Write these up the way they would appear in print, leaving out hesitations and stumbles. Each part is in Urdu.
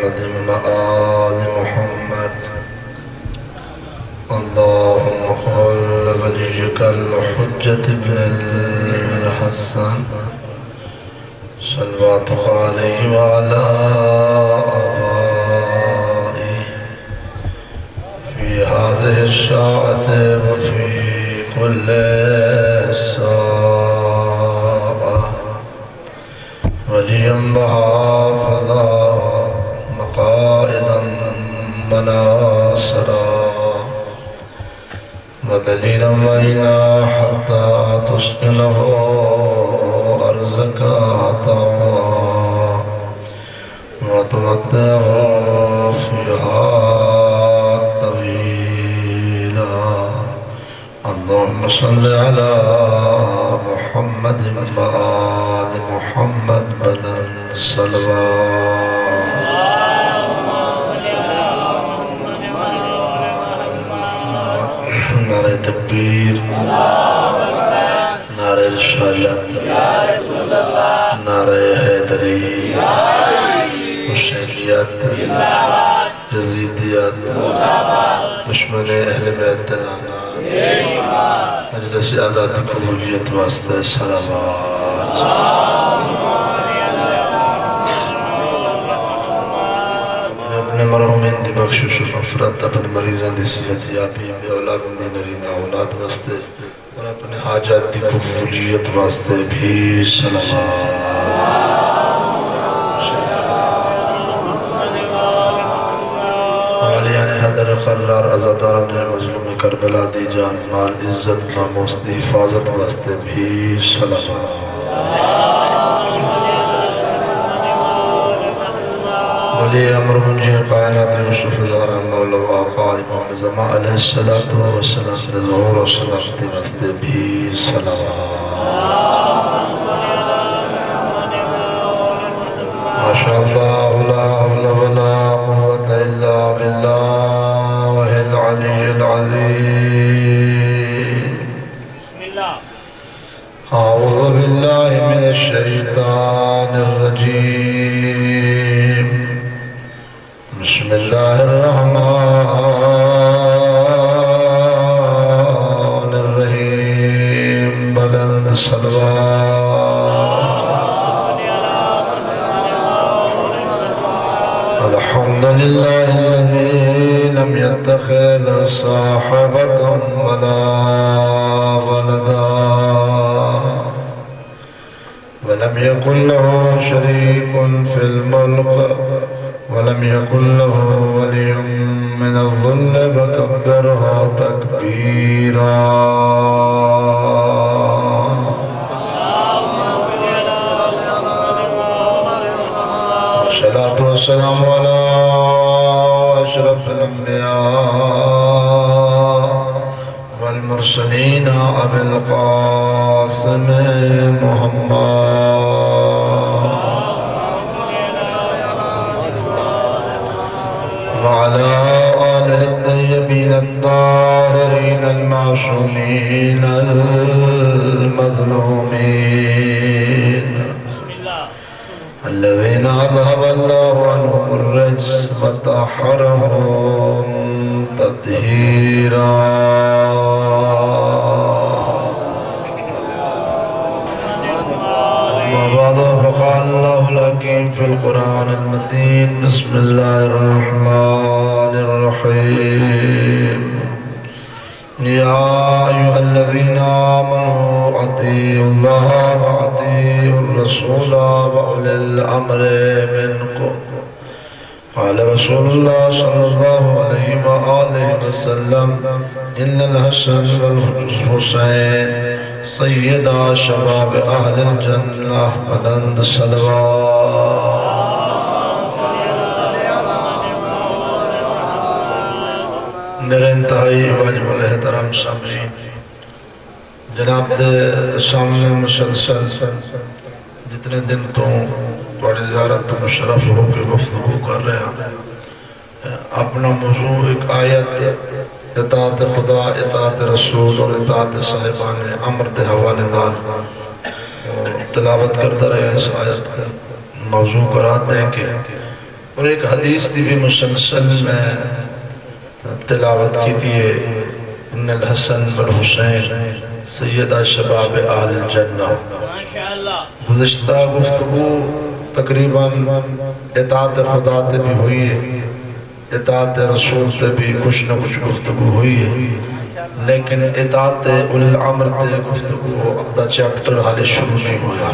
محمد وآل محمد اللهم قل وليك الحجة ابن الحسن صلواتك عليه وعلى آبائه في هذه الساعة وفي كل ساعة وليا وحافظا مقائدا وناصرا ودليلا وإنا حتى تسكنه أرزك عطاء وتمتعه فيها طويلا اللهم صل على محمد وآل محمد بلند صلوات نعرہ تکبیر نعرہ رسالت نعرہ حیدری حسینیت یزیدیت دشمن اہل بیت لانا مجلس آزادی قبولیت واسطے صلوات اپنے مرحومین دی بخشش و مغفرت اپنے مریضان دی صحت یابی بے اولاد دی نرینہ اولاد واسطے اور اپنے حاجات دی قبولیت واسطے بھی صلوات والیان حیدر قرار عزاداران مظلوم کربلا دی جان مال عزت ناموس دی حفاظت واسطے بھی صلوات ولی امر منجی قائنات یوسف زہرہ مولا و آقا امام زمان علیہ السلام دے ظہور و سلامتی واسطے بھی صلوات ماشاءاللہ لا حول ولا قوة الا باللہ العلی العظیم اعوذ باللہ من الشیطان الرجیم بسم اللہ الرحمن الرحیم بلند صلوات الحمدللہ الذی لم يتخذ صاحبة ولا ولدا ولم يكن له شريك في الملك ولم يكن له ولي من الظل وكبرها تكبيرا والصلاة والسلام على أشرف الأنبياء والمرسلين أبي القاسم محمد وعلى آله الطيبين الطاهرين المعصومين المظلومين الذين أذهب الله عنهم الرجس وطهرهم تطهيرا فقال الله الحكيم في القرآن المتين بسم الله الرحمن الرحيم يا أيها الذين آمنوا أطيعوا الله وأطيعوا الرسول وأولي الأمر منكم قال رسول الله صلى الله عليه وآله وسلم إن الحسن والحسين سيدا شباب أهل الجنة بلند صلوات میرے انتہائی واجب الاحترام سامعین جناب دے سامنے مسلسل جتنے دن تو بڑی زیارت مشرف ہو کے گفتگو کر رہے ہیں اپنا موضوع ایک آیت اطاعت خدا اطاعت رسول اور اطاعت صاحبان امر دے حوالے نال تلاوت کرتا رہے ہیں اس آیت کو موضوع قرار دیں کہ اور ایک حدیث دی بھی مسلسل میں تلاوت کی تھی ان الحسن والحسین سیدہ شباب اہل الجنہ. گزشتہ گفتگو تقریباً اطاعت خدا تے بھی ہوئی ہے، اطاعت رسول تے بھی کچھ نہ کچھ گفتگو ہوئی ہے، لیکن اطاعت اولی الامر تے گفتگو دا چیپٹر حال شروع نہیں ہوا.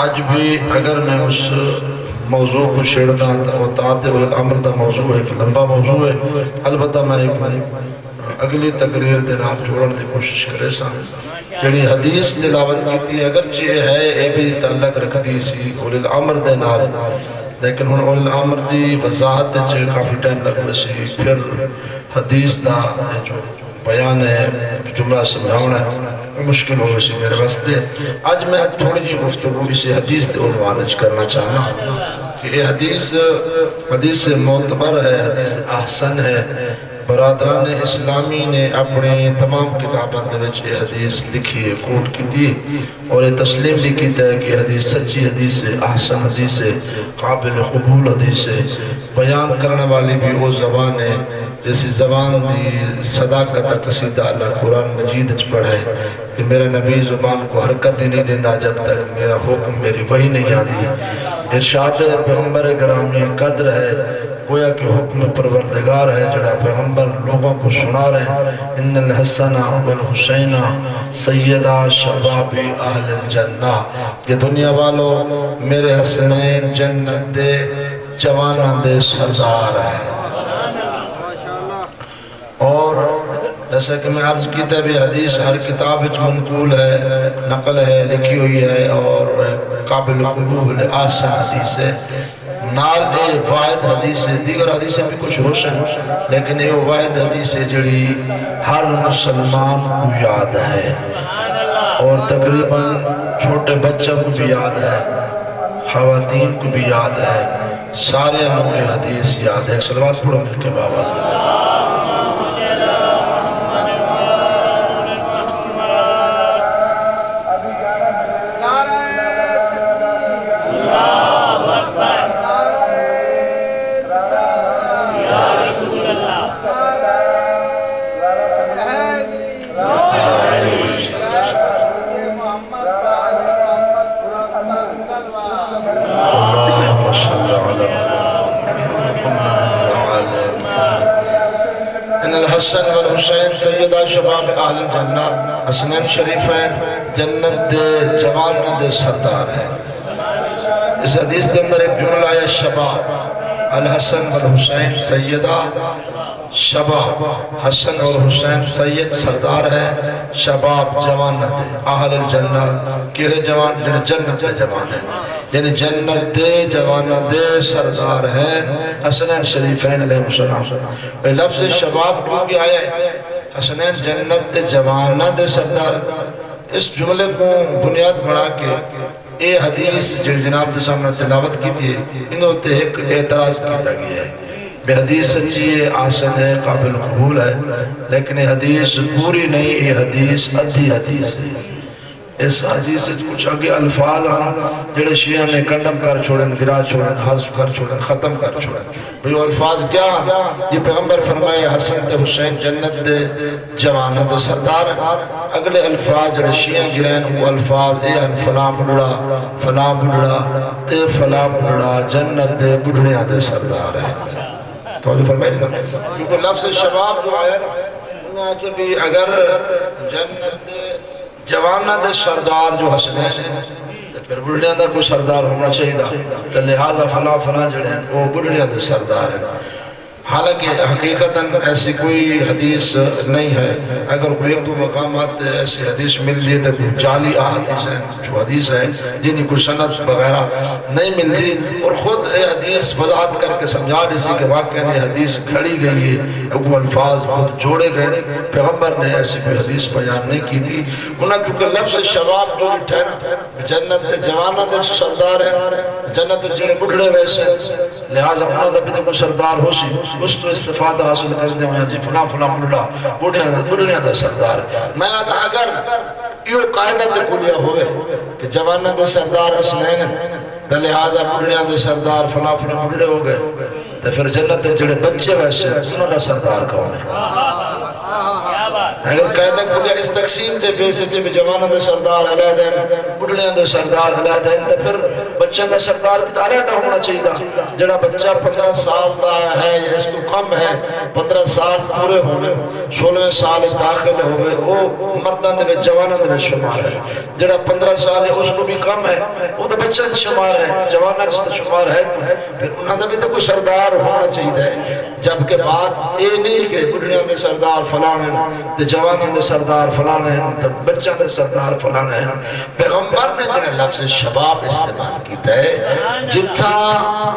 آج بھی اگر میں اس موضوع کو چھیڑتا ہوں تو اطاعت اولی الامر دا موضوع ہے، ایک لمبا موضوع ہے. البتہ میں ایک اگلی تقریر دے نام جوڑن دی کوشش کرے سا جڑی حدیث تلاوت کی تھی، اگرچہ ہے اے بھی تعلق رکھتی سی اولی الامر دے نال، لیکن ہن اولی الامر دی وضاحت دے کافی ٹائم لگ سی. پھر حدیث دا جو بیان ہے جملہ سمجھاؤنا ہے مشکل ہو سی میرے واسطے. آج میں تھوڑی جی گفتگو اسی حدیث دے عنوان کرنا چاہنا کہ یہ حدیث معتبر ہے، حدیث احسن ہے. برادران اسلامی نے اپنی تمام کتابوں دے وچ یہ حدیث لکھی ہے، کوٹ کی تھی اور یہ تسلیم بھی کیتا ہے کہ حدیث سچی حدیث ہے، احسن حدیث ہے، قابل قبول حدیث ہے. بیان کرنے والی بھی وہ زبان ہے جیسی زبان دی صداقت قصیدہ اللہ قرآن مجید اچ پڑھے کہ میرا نبی زبان کو حرکت ہی نہیں دیندہ جب تک میرا حکم میری وحی نہیں آدھی. ارشاد پیغمبر گرامی قدر ہے، گویا کہ حکم پروردگار ہے جڑا پیغمبر لوگوں کو سنا رہے ہیں. ان الحسن والحسین سیدہ شباب اہل الجنہ، یہ دنیا والو میرے حسنین جنت دے جوانہ دے سردار ہیں. اور جیسا کہ میں عرض کیتا بھی حدیث ہر کتاب وچ منقول ہے، نقل ہے، لکھی ہوئی ہے اور قابل قبول آسان حدیث ہے. نال اے واحد حدیث ہے، دیگر حدیثیں بھی کچھ روشن، لیکن اے واحد حدیث ہے جڑی ہر مسلمان کو یاد ہے اور تقریباً چھوٹے بچوں کو بھی یاد ہے، خواتین کو بھی یاد ہے، سارے ہمیں یہ حدیث یاد ہے. ایک صلوات پڑھو مل کے بابا. حسن والحسین سیدہ شباب اہل الجنہ، حسنین شریفین جنت دے جوانہ دے سردار ہیں. اس حدیث کے اندر ایک جملہ ہے شباب، الحسن والحسین سیدہ شباب، حسن اور حسین سید سردار ہیں، شباب جوانہ دے اہل الجنہ، کیڑے جوان جنہیں جنت دے جوان ہیں، یعنی جنت دے جوانہ دے سردار ہیں حسنین شریفین علیہ السلام. لفظ شباب کیونکہ آیا ہے، حسنین جنت دے جوانہ دے سردار. اس جملے کو بنیاد بنا کے اے حدیث جناب دے سامنے تلاوت کی تھی، انہوں تے ایک اعتراض کیتا گیا ہے. بے حدیث سچی ہے، آسن ہے، قابل قبول ہے، لیکن یہ حدیث پوری نہیں، یہ حدیث ادھی حدیث ہے. اس حدیث سے کچھ آگے الفاظ ہیں جڑے شیعہ نے کنڈم کر چھوڑن، گرا چھوڑن، حذف کر چھوڑن، ختم کر چھوڑن. بھئی وہ الفاظ کیا ہیں؟ یہ پیغمبر فرمائے حسن تے حسین جنت دے جوانہ دے سردار ہیں. اگلے الفاظ جڑے شیعہ گرین وہ الفاظ اے ہیں فلاں بڑھڑا تے فلاں بڑھڑا جنت دے بڑھڑیاں دے سردار ہیں. تو جو فرمائے کیونکہ لفظ شباب جو آیا نا کہ بھی اگر جنت دے جوانہ دے سردار جو حسنین ہیں تو پھر بڑھڑیاں دا کوئی سردار ہونا چاہیے دا، تو لہذا فلاں جڑے ہیں وہ بڑھڑیاں دے سردار ہیں. حالانکہ حقیقتاً ایسی کوئی حدیث نہیں ہے. اگر کوئی ایک دو مقامات ایسی حدیث مل لیے تو کوئی جعلی حدیث ہے جو حدیث ہے جنہی کوئی سند وغیرہ نہیں ملتی، اور خود حدیث وضاحت کر کے سمجھا رہی کہ واقعہ نے حدیث کھڑی گئی ہے، وہ الفاظ خود جوڑے گئے، پیغمبر نے ایسی کوئی حدیث بیان نہیں کی تھی. انہاں کیونکہ لفظ شباب جو ٹھہرا جنت دے جوانہ دے سردار ہیں، جنت دے جڑے بڑھڑے ویسے، لہٰذا انہاں دا بھی تو کوئی سردار ہو سی، اس تو استفادہ حاصل کر دیں جی فلاں بڑھڑا بڑھڑیاں دا سردار. میں آتا اگر یہ قائدہ تے کلیا ہوئے کہ جوانہ دے سردار حسنین تے لہذا بڑھیاں دے سردار فلاں فلاں بڑھے ہو گئے تے پھر جنت دے جڑے بچے ویسے انہوں دا سردار کون ہے؟ اگر قیدہ بڑھیا اس تقسیم دے بیسے جب جوانہ دے سردار علیہ دیں بڑھیاں دے سردار علیہ دیں تے پھر بچہ دے سردار بھی علیہ دا ہونا چاہیے. جڑا بچہ 15 سال دا ہے یا اس کو کم ہے 15 سال پورے ہوئے 16 سال داخل ہوئے وہ مردان دے جوانہ دے شمار ہے. جڑا 15 سال ہے اس کو بھی کم ہے وہ تو بچہ شمار ہے جوانہ جس تے شمار ہے پھر انہوں نے بھی تو کوئی سردار ہونا چاہیے. جبکہ بات یہ نہیں کہ بڑھیاں دے سردار فلانے تے جوانوں دے سردار فلانے ہیں تے بچوں دے سردار فلانے ہیں. پیغمبر نے جنہیں لفظ شباب استعمال کیتا ہے جتھا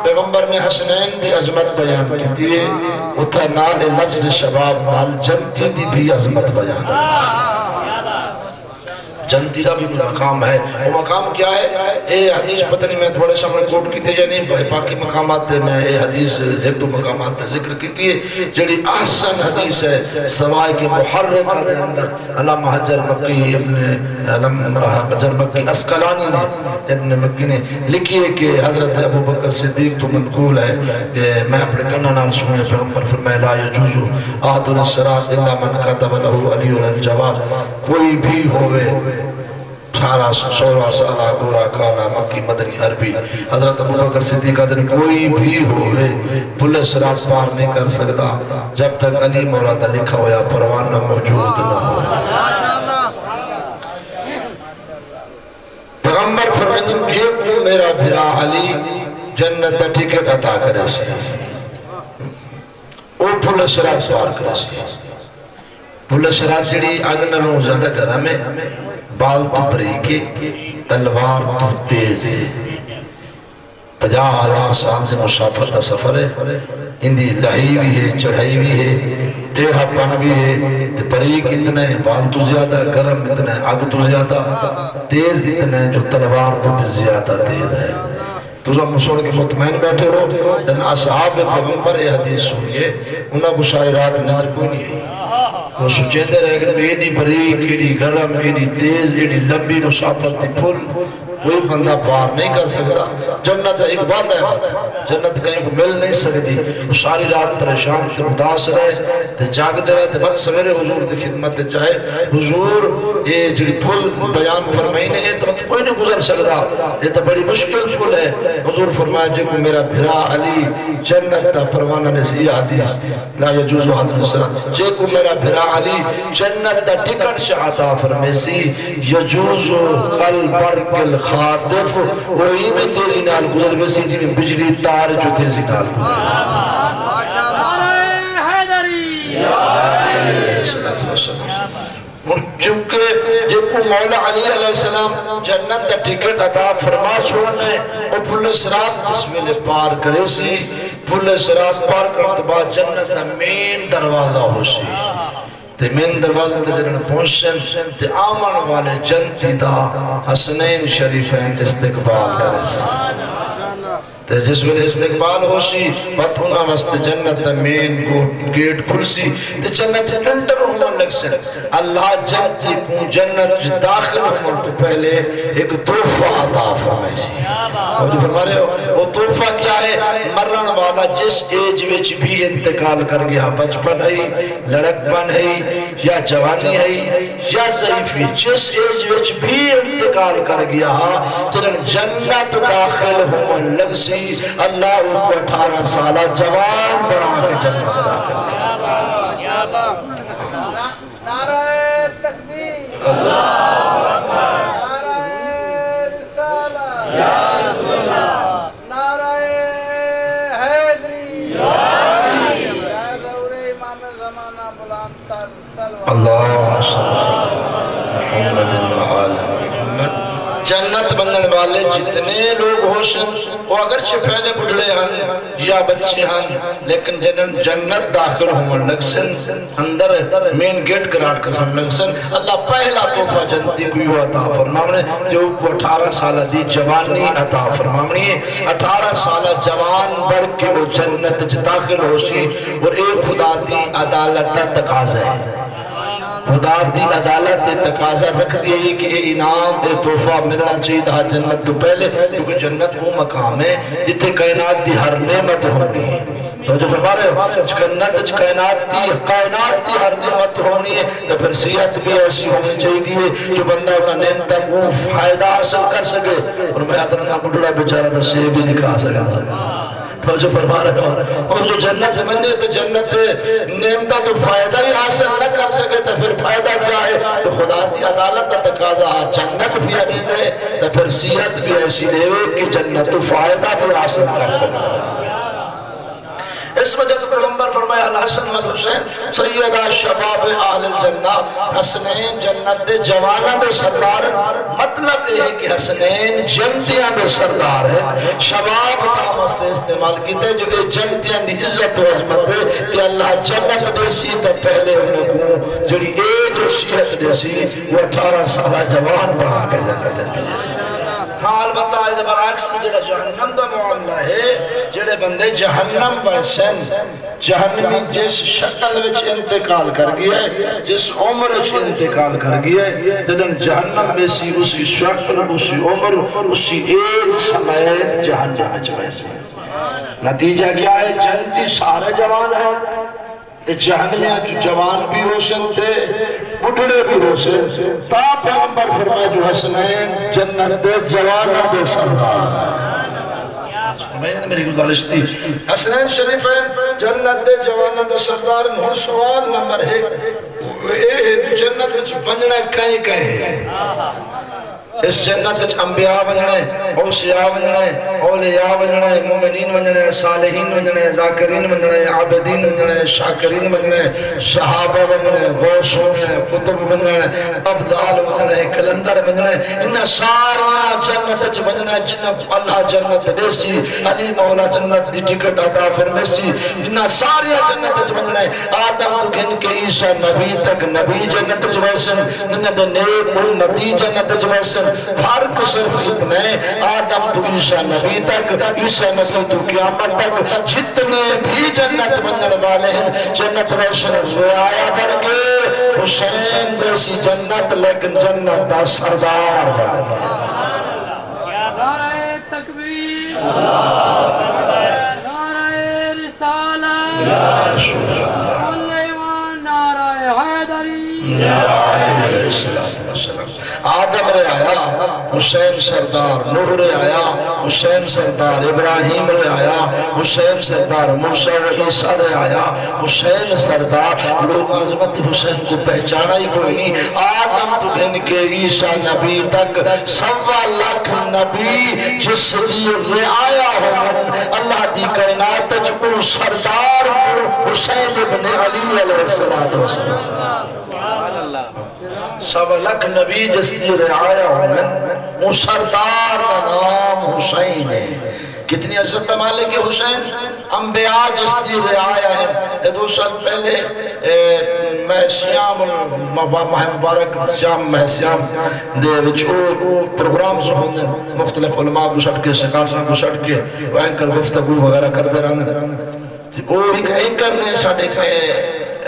پیغمبر نے حسنین دی عظمت بیان کی تھی اتھا نال لفظ شباب نال جنتی دی بھی عظمت بیان کی. جنتی دا بھی مقام ہے. وہ مقام کیا ہے؟ اے حدیث پتہ نہیں میں تھوڑے سامنے کوٹ کی تھے یا نہیں باقی مقامات دے میں اے حدیث ایک دو مقامات دے ذکر کی تھی جڑی احسن حدیث ہے سوائے کے محرمہ دے اندر علامہ حجر مکی ابن حجر مکی اسقلانی نے ابن مکی نے لکھی ہے کہ حضرت ابو بکر صدیق تو منقول ہے کہ میں اپنے کنہ نال سنے پیغمبر فرمائے لا یجوزو آہد الاسرات الا من کتب لہو علی الجواد. کوئی بھی ہوئے 16 سالہ گورا کالا مکی مدنی عربی حضرت ابو بکر صدیق دن کوئی بھی ہوئے پل صراط پار نہیں کر سکتا جب تک علی مولا لکھا ہویا پروانہ موجود نہ ہو. پیغمبر فرمائیں یہ کو میرا بھرا علی جنت ٹکٹ عطا کرے سے او پل صراط پار کرے سے. پل صراط جڑی اگنروں زیادہ گھر میں بال تو بریکے تلوار تو تیز ہے 50,000 سال سے مسافر کا سفر ہے. اندھی لہی بھی ہے چڑھائی بھی ہے ٹیڑھا پن بھی ہے بریک اتنا ہے بال تو زیادہ گرم اتنا ہے آگ تو زیادہ تیز اتنا ہے جو تلوار تو بھی زیادہ تیز ہے. تو سب مسوڑ کے مطمئن بیٹھے ہو جن اصحاب پیغمبر اے حدیث سنیے انہاں مشاہرات نظر کوئی نہیں ہے. وہ سوچیں دے رہے کہ ایڈی بریک ایڈی گرم ایڈی تیز ایڈی لمبی مسافت دی پھول کوئی بندہ پار نہیں کر سکتا. جنت ایک بات ہے جنت کہیں کو مل نہیں سکتی. وہ ساری رات پریشان تے اداس رہے تے جاگ دے رہے تے بد سویرے حضور دی خدمت چاہے حضور یہ جڑی پھول بیان فرمائی نے تو کوئی نہیں گزر سکتا یہ تو بڑی مشکل پھول ہے. حضور فرمایا جے کو میرا بھرا علی جنت تا پروانہ نے سی حدیث لا یجوز حد الصراط جے کو میرا بھرا علی جنت تا ٹکٹ شعطا فرمے سی یجوز قلب برکل خاطف وہی میں تیزی نال گزر گئے سی جنہیں بجلی تار جو تیزی نال گزر چونکہ جب کو مولا علی علیہ السلام جنت تا ٹکٹ عطا فرما چھوڑنے اور پھل صراط جس میں لے پار کرے سی پھل صراط پار کرنے بعد جنت تا مین دروازہ ہو سی تے مین دروازہ تے جنہاں پہنچن تے آمن والے جنتی دا حسنین شریفین استقبال کرے سی تے جس میں استقبال ہو سی بات ہونا وست جنت تا مین گیٹ کھل سی تے جنت انٹر ہومن لگ سے اللہ جنتی کو جنت داخل ہومن تو پہلے ایک تحفہ عطا فرمائی سی. اور جو فرما رہے ہو وہ تحفہ کیا ہے؟ مرن والا جس ایج وچ بھی انتقال کر گیا بچپن ہے لڑک پن ہے یا جوانی ہے یا ضعیفی جس ایج وچ بھی انتقال کر گیا چلن جنت داخل ہومن لگ سی اللہ ان کو 18 سالہ جوان بنا کے جنت داخل کر. نعرہ تکبیر اللہ اکبر نعرہ رسالہ یا رسول اللہ نعرہ حیدری یا دور امام زمانہ بلند تر سلوات اللہم صلی محمد وعلی محمد. جنت بننے والے جتنے لوگ ہوشن وہ اگرچہ پہلے بڑھلے ہیں یا بچے ہیں لیکن جنت داخل ہومن لگسن اندر مین گیٹ قرار کرسن لگسن اللہ پہلا تحفہ جنتی کوئی ہوا عطا فرماونے جو کو 18 سالہ دی جوانی عطا فرماونی 18 سالہ جوان بڑھ کے وہ جنت داخل ہوشی اور ایک خدا دی عدالت تقاضا ہے خدا دی عدالت تقاضا رکھ دی کہ اے انعام اے تحفہ ملنا چاہیے تھا جنت تو پہلے، کیونکہ جنت وہ مقام ہے جتے کائنات دی ہر نعمت ہونی ہے۔ تو جو فرما رہے ہو جنت کائنات دی ہر نعمت ہونی ہے، تو پھر صحت بھی ایسی ہونی چاہیے جو بندہ انہا نعمتہ کو فائدہ حاصل کر سکے۔ اور میں ادنا بڑھڑا بیچارہ دا سے بھی نکھا سکا تھا۔ تو جو فرما رہے ہو اور جو جنت بنے تو جنت نعمتہ تو فائدہ ہی حاصل نہ کر سکے تو پھر فائدہ کیا ہے؟ تو خدا دی عدالت تقاضا جنت بھی عدید ہے تو پھر صحت بھی ایسی لے کہ جنت تو فائدہ بھی حاصل کر سکتا ہے۔ اس وجہ سے پیغمبر فرمایا الحسن والحسین سیدہ شباب اہل الجنہ، حسنین جنت دے جوانہ دے سردار، مطلب یہ ہے کہ حسنین جنتیاں دے سردار ہے۔ شباب کا مستے استعمال کیتے جو یہ جنتیاں دی عزت و عظمت ہے کہ اللہ جنت دے سی تو پہلے انہوں کو جڑی ایج و صحت دے سی وہ 18 سالہ جوان بڑھا کے جنت دے سی۔ حال بتائے دے برعکس جڑا جہنم دا معاملہ ہے، جڑے بندے جہنم پر سن جہنمی جس شکل وچ انتقال کر گیا ہے، جس عمر وچ انتقال کر گیا ہے، جدن جہنم میں سی اسی شکل اسی عمر اسی ایج سمیت جہنم وچ ویسے نتیجہ کیا ہے؟ جنتی سارے جوان ہیں، جہنمیاں جو جوان بھی ہو سکتے بڑھڑے بھی ہو سکتے، تا پیغمبر فرمائے جو حسنین جنت دے جوانہ دے سردار۔ میں نے میری گزارش تھی حسنین شریفین جنت دے جوانہ دے سردار۔ اور سوال نمبر 1 جنت وچ ونجنا کہیں کہیں اس جنت وچ انبیاء ونجنا ہے، اوصیاء ونجنا ہے، اولیاء ونجنا ہے، مومنین ونجنا ہے، صالحین ونجنا ہے، ذاکرین ونجنا ہے، عابدین ونجنا ہے، شاکرین ونجنا ہے، صحابہ ونجنا ہے، غوث ونجنا ہے، قطب ونجنا ہے، ابدال ونجنا ہے، کلندر ونجنا ہے۔ انہا سارا جنت وچ ونجنا ہے جنہاں اللہ جنت دے سی، علی مولا جنت دی ٹکٹ عطا فرمائے سی۔ انہا سارا جنت وچ ونجنا ہے، آدم تو گھن کے عیسیٰ نبی تک نبی جنت وچ ویسن، انہا دے نیک امتی جنت وچ ویسن۔ فرق صرف اتنا ہے آدم تو عیسیٰ نبی تک، عیسیٰ نبی تو قیامت تک جتنے بھی جنت بننے والے ہیں جنت ویسن رعایا بڑھ کے حسین جیسی جنت لیکن جنت دا سردار بڑھ گیا۔ نعرہ تکبیر، نعرہ رسالت، نعرہ حیدری، آدم رے آیا حسین سردار، نوح رے آیا حسین سردار، ابراہیم رے آیا حسین سردار، موسیٰ و عیسیٰ رے آیا حسین سردار۔ لوگ عظمت حسین کو پہچانا ہی کوئی نہیں۔ آدم تو گھن کے عیسیٰ نبی تک 1.25 لاکھ نبی جس دی رے آیا ہوں اللہ دی کائنات جو سردار حسین ابن علی علیہ السلام۔ 1.25 لاکھ نبی جس دی رعایا ہوں وہ سردار کا نام حسین ہے۔ کتنی عزت مالک ہے حسین؟ انبیاء جس دی رعایا ہے۔ 2 سال پہلے میں سیام مبارک سیام دے وچو پروگرامز ہوندے مختلف علماء گشٹ کے سکارساں گشٹ کے اینکر گفتگو وغیرہ کر دے رہنے۔ وہ ایک اینکر نے ساڑھے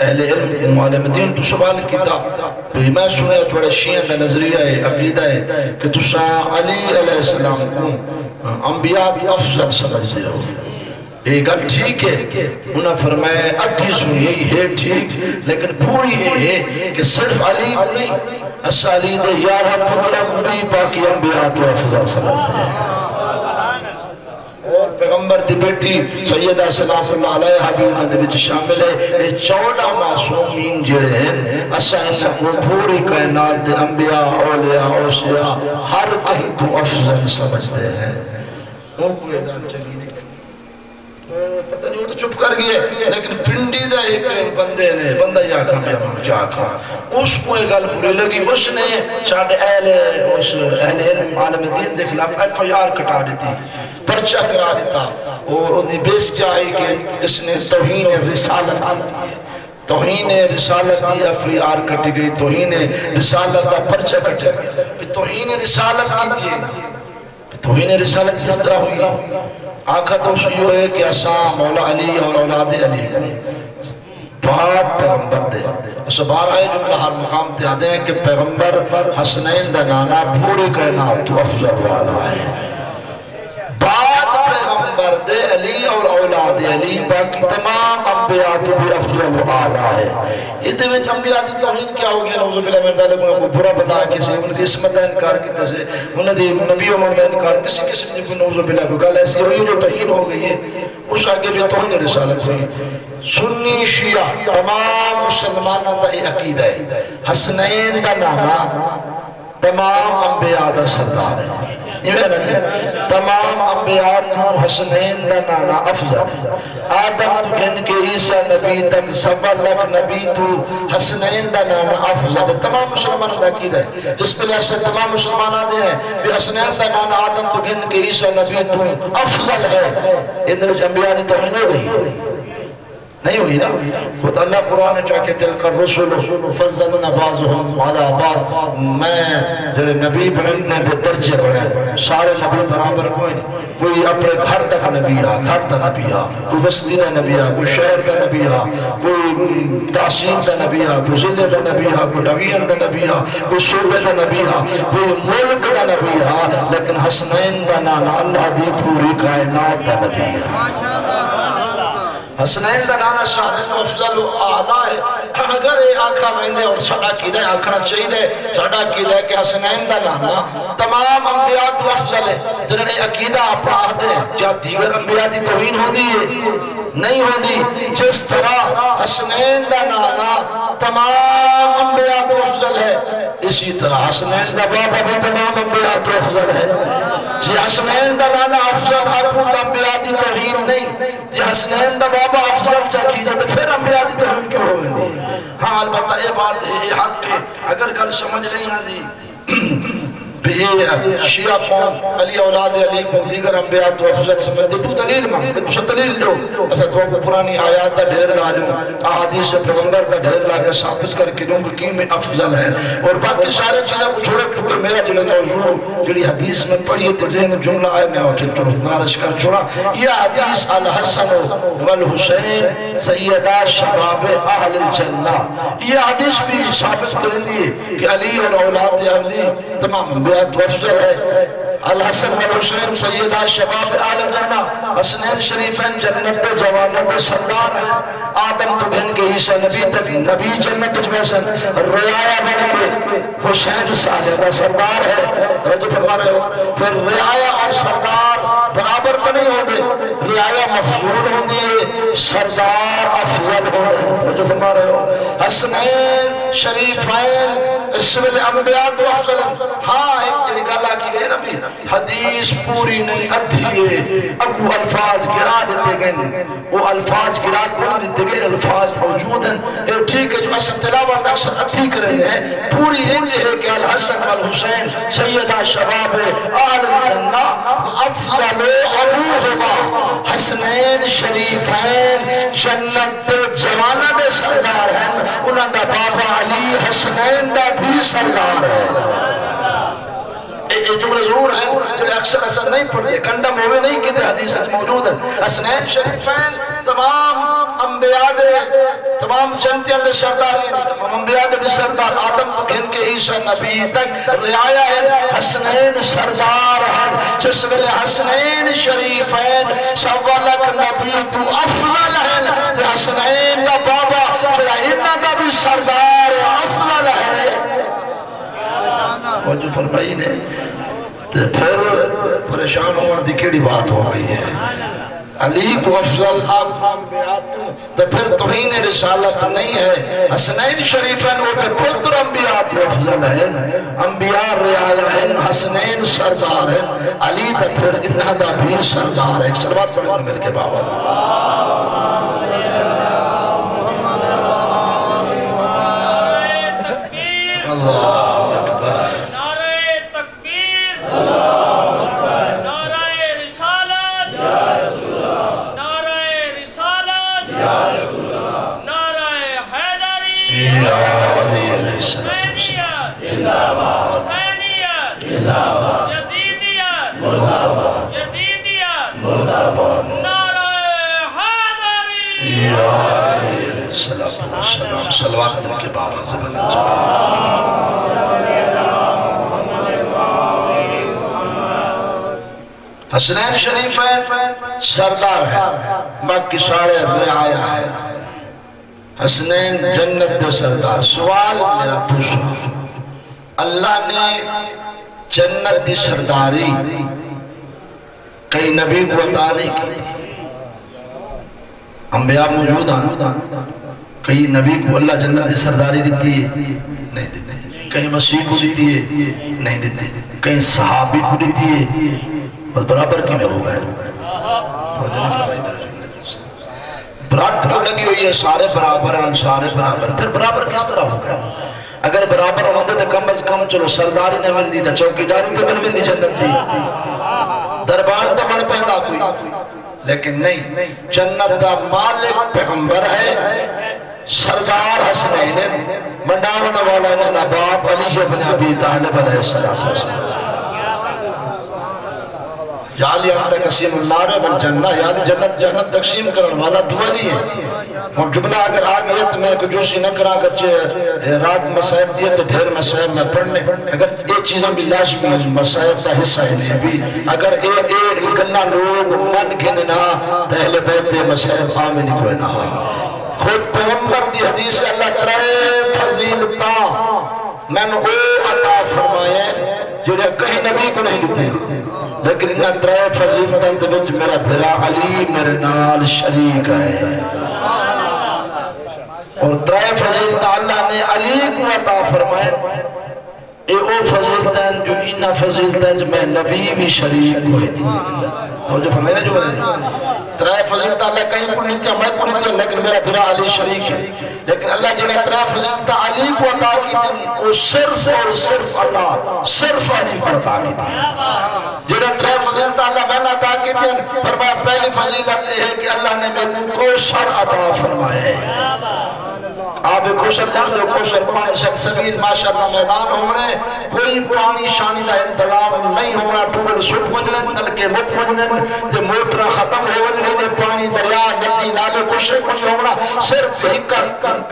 اہل علم معلم دین تو سوال کیتا تو میں سنیا تھوڑا شیعہ دا نظریہ ہے عقیدہ ہے کہ تسا علی علیہ السلام کو انبیاء بھی افضل سمجھتے ہو۔ یہ گل ٹھیک ہے، انہاں فرمایا ادھی سنی یہی ہے ٹھیک، لیکن پوری یہ ہے کہ صرف علی کو نہیں اسا علی دے 11 پترہ بھی باقی انبیاء تو افضل سمجھتے ہیں۔ اور پیغمبر دی بیٹی سیدہ سلام اللہ علیہ حبیبہ دے وچ شامل ہے۔ یہ 14 معصومین جڑے ہیں اسا انہاں کو پوری کائنات دے انبیاء اولیاء اوصیاء ہر کہیں تو افضل سمجھتے ہیں۔ وہ کوئی اعلان چلی نہیں پتہ نہیں وہ تو چپ کر گئے، لیکن پنڈی دا ایک بندے نے بندہ یا کھا پیا مانگ جا کھا اس کو ایک گل پوری لگی، اس نے چاہتے اہل علم عالم دین دے خلاف FIR کٹا دیتی، پرچہ کرا دیتا، اور انہی بیس کیا ہے کہ اس نے توہین رسالت کی ہے، توہین رسالت کی FIR کٹی گئی، توہین رسالت کا پرچہ کٹا گیا۔ توہین رسالت کی تھی، توہین رسالت کس طرح ہوئی؟ آقا تو یہ ہے کہ اساں مولا علی اور اولاد علی بعد پیغمبر دے اس بار آئے جملہ ہر مقام تے آدھے ہیں کہ پیغمبر حسنین دا نانا پوری کائنات تو افضل والا ہے بعد پیغمبر دے علی اور اولاد علی باقی تمام انبیاء تو بھی افضل و اعلیٰ ہے یہ دے میں انبیاء دی توحید کیا ہوگی نعوذ باللہ من ذالک انہوں کو برا بتا کسی انہوں دی اسمت دا انکار کیتا سے انہوں دی نبی عمر دا انکار کسی قسم نے کوئی نعوذ باللہ کو گل ایسی ہوئی جو توحید ہو گئی ہے اس آگے بھی توحید رسالت ہوئی سنی شیعہ تمام مسلمانوں دا یہ عقیدہ ہے حسنین دا نانا تمام انبیاء دا سردار ہے تمام انبیاء تو حسنین دا نانا افضل ہے آدم تو گن کے عیسیٰ نبی تک سبا لک نبی تو حسنین دا نانا افضل ہے تمام مسلمان دا عقیدہ ہے جس پر ایسے تمام مسلمان آدھے ہیں کہ حسنین دا نانا آدم تو گن کے عیسیٰ نبی تو افضل ہے اندر انبیاء نے توہین ہو گئی نہیں ہوئی نا خود اللہ قرآن نے چاہ کے تلک الرسول فضلنا بعضهم على بعض میں جو نبی بڑھنے دے درجے بڑھیں سارے نبی برابر کوئی نہیں کوئی اپنے گھر تک نبی گھر تک نبی کوئی وسطی دا نبی کوئی شہر دا نبی کوئی تحصیل دا نبی کوئی ضلع دا نبی کوئی ڈویژن دا نبی کوئی صوبے دا نبی کوئی ملک دا نبی لیکن حسنین دا نانا اللہ دی پوری کائنات دا نبی حسنین دا نانا شاہد افضل و اعلیٰ ہے اگر یہ آنکھا مہندے اور ساڑھا کیدہ آنکھنا چاہیے ساڑھا کیدہ ہے کہ حسنین دا نانا تمام انبیاء تو افضل ہے جنہیں عقیدہ اپنا آدھے ہیں کیا دیگر انبیاء دی توہین ہو دی ہے نہیں ہو دی جس طرح حسنین دا نانا تمام انبیاء تو افضل ہے اسی طرح حسنین دا بابا بھی تمام انبیاء تو افضل ہے جی حسنین دا نانا افضل حقوق انبیاء دی توہین نہیں جی حسنین دا بابا افضل چاکیدہ تو پھر انبیاء دی توہین کیوں ہوئے دی ہاں البتہ یہ بات ہے یہ حق ہے اگر گل سمجھ نہیں آدھی شیعہ قوم علی اولاد علی کو دیگر انبیاء تو افضل سمجھ تو دلیل مانگ تو دلیل لو ایسا تو پرانی آیات دا ڈھیر لا لوں احادیث پیغمبر دا ڈھیر لا کے ثابت کر کے دوں کہ کی میں افضل ہے اور باقی سارے چیزیں کو چھوڑے کیونکہ میرا جلے موضوع جڑی حدیث میں پڑھی ہے ذہن جملہ آئے میں وکیل تو گزارش کر چھوڑا یہ حدیث الحسن والحسین سیدہ شباب اہل الجنہ یہ حدیث بھی ثابت کریں دی کہ علی اور اولاد علی تمام انبیاء تو افضل ہے الحسن والحسین سیدہ شباب اہل الجنہ حسنین شریفین جنت جوانت سردار ہیں آدم تو گھن کے عیسیٰ نبی تک نبی جنت جویسن رعایہ بلکہ حسین سالدہ سردار ہے توجہ فرما رہے ہو پھر رعایہ اور سردار برابر تو نہیں ہوتے رعایہ مفضول ہوتی ہے سردار افضل ہوتے توجہ فرما رہے ہو حسنین شریفین اسم الانبیاء تو افضل ہاں ایک نکالا کی گئے نبی حدیث پوری نہیں ادھی ہے اب وہ الفاظ گرا دیتے گئے وہ الفاظ گرا دیتے گئے الفاظ موجود ہیں یہ ٹھیک ہے جو ایسا تلاوت اکثر ادھی کریں ہیں پوری انج ہے کہ الحسن والحسین سیدہ شباب اہل الجنہ افضل ابوہما حسنین شریفین جنت جوانہ دے سردار ہیں انہاں دا بابا علی حسنین دا بھی سردار ہے یہ جملے ضرور ہیں جو اکثر اثر نہیں پڑھتے کنڈم ہوئے نہیں کہتے حدیث موجود ہیں حسنین شریفین تمام انبیاء دے تمام جنتیاں دے سردار ہیں تمام انبیاء دے بھی سردار آدم تو گھن کے عیسیٰ نبی تک رعایہ ہے حسنین سردار ہیں جس ویلے حسنین شریفین سوالک نبی تو افضل ہیں حسنین دا بابا جو انہاں دا بھی سردار افضل ہے وجہ فرمائی نے پھر پریشان ہونے دی کیڑی بات ہو گئی ہے علی کو افضل تو پھر توہین رسالت نہیں ہے حسنین شریفین وہ کہ پتر انبیاء تو افضل ہے انبیاء رعایہ ہیں حسنین سردار ہیں علی تو پھر انہاں دا بھی سردار ہے ایک سلوات پڑھنے مل کے بابا اللہ نعرہ حیدری السلام صلوات مل کے بابا زبان حسنین شریف ہے سردار ہے باقی سارے رعایا ہے حسنین جنت دے سردار سوال میرا دوسرا اللہ نے جنت دی سرداری کئی نبی کو عطا نہیں کی تھی انبیاء موجود ہیں کئی نبی کو اللہ جنت دی سرداری دیتی ہے نہیں دیتی کہیں مسیح کو دیتی ہے نہیں دیتی کہیں صحابی کو دیتی ہے بس برابر کی میں ہو گئے برات کیوں لگی ہوئی ہے سارے برابر ہیں سارے برابر پھر برابر کس طرح ہو گئے اگر برابر ہوتے تو کم از کم چلو سرداری نہ مل دی تھا چوکیداری تو مل دی جنت دی دربان تو من پیدا کوئی لیکن نہیں جنت دا مالک پیغمبر ہے سردار حسنین منڈاون والا انہا باپ علی ابن ابی طالب علیہ السلام یا علی انت قسیم النار والجنہ یعنی جنت تقسیم کرن والا دوالی ہے اور جملہ اگر آگئے تو میں کچھ جوشی نہ کرا کرچے رات مسائب دیئے تو ڈھیر مسائب میں پڑھنے اگر ایک چیزیں بھی لازمی ہے مسائب کا حصہ ہے نہیں بھی اگر ایک گنہ لوگ من کے ننا تہل بیت مسائب آمینی کوئی نہ ہو خود پیغمبر دی حدیث اللہ ترائے فضیلتا میں نے او عطا فرمائے جنہیں کہیں نبی کو نہیں دیتے ہیں لیکن انہا ترائے فضیلتاں دے وچ میرا بھرا علی میرے نال شریک ہے اور ترائے فضیلتاں اللہ نے علی کو عطا فرمائے اے او فضیلتاں جو انہا فضیلتاں جو میں نبی بھی شریک ہوئے نہیں اور جو فرمائے جو بنے نہیں ترائے فضیلتاں اللہ کہیں کو نہیں تھا میں کو نہیں تھا لیکن میرا بھرا علی شریک ہے لیکن اللہ جنہا ترائے فضیلتاں علی کو عطا کی دن وہ صرف اور صرف اللہ صرف علی کو عطا کی دن جنہا ترائے فضیلتاں اللہ میں نے عطا کی دن فرمایا پہلی فضیلت ہے کہ اللہ نے میں کو سر عطا فرمائے آپ کوشر جان دو کوشر پانی شک سبیز ماشاءاللہ میدان ہونے کوئی پانی شانی دا انتظام نہیں ہونا ٹوڑ سٹ وجنن نلکے مٹ وجنن تے موٹرہ ختم ہو وجنن پانی دریا ندی نالے کوشر کچھ ہونا صرف ایک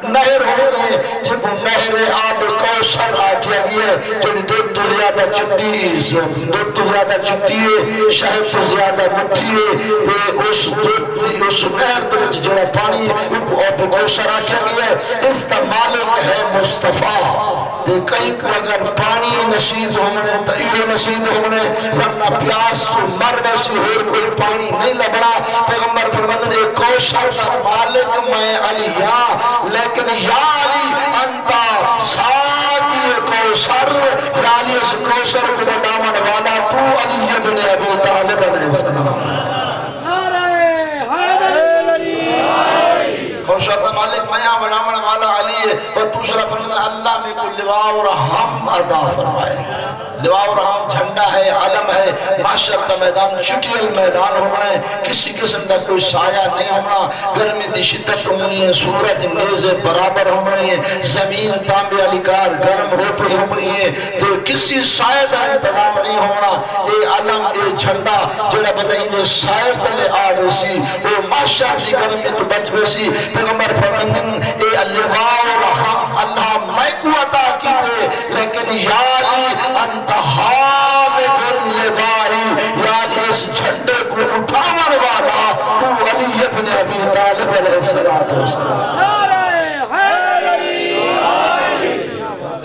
نہر ہونے جب نہر آب کوشر آکیا گیا جب دودھ تو زیادہ چٹی ہے شہد تو زیادہ مٹھی ہے تے اس نہر تو جڑا پانی آب کوشر آکیا گیا اس تا مالک ہے مصطفیٰ تے کئی کو اگر پانی نصیب ہونے تو یہ نصیب ہونے ورنہ پیاس تو مر ویسی اور کوئی پانی نہیں لبڑا پیغمبر فرماتے ہیں کوشر کا مالک میں علی لیکن یا علی انتا ساقی کوشر یا علی اس کوشر کو دامن والا تو علی ابن ابی طالب علیہ السلام کوشر کا مالک میں بنامن والا علی ہے اور دوسرا فرماتا اللہ میں کو لواء اور ہم عطا فرمائے لواء اور ہم جھنڈا ہے علم ہے معاشر کا میدان چٹیل میدان ہونا ہے کسی قسم کا کوئی سایہ نہیں ہونا گرمی دی شدت ہونی ہے سورج نیزے برابر ہونی ہے زمین تانبے علی کار گرم ہوتے ہونی ہے تو کسی سایہ کا انتظام نہیں ہونا اے علم اے جھنڈا جڑا بدائینے سایہ تلے آگے سی وہ معاشر دی گرمی تو بچ بیسی پیغمبر فرمائن اے اللواء اور ہم اللہ میں کو عطا کی دے لیکن یا علی انت حامد اللوائی یا علی اس جھنڈے کو اٹھاور والا تو علی ابن ابی طالب علیہ السلام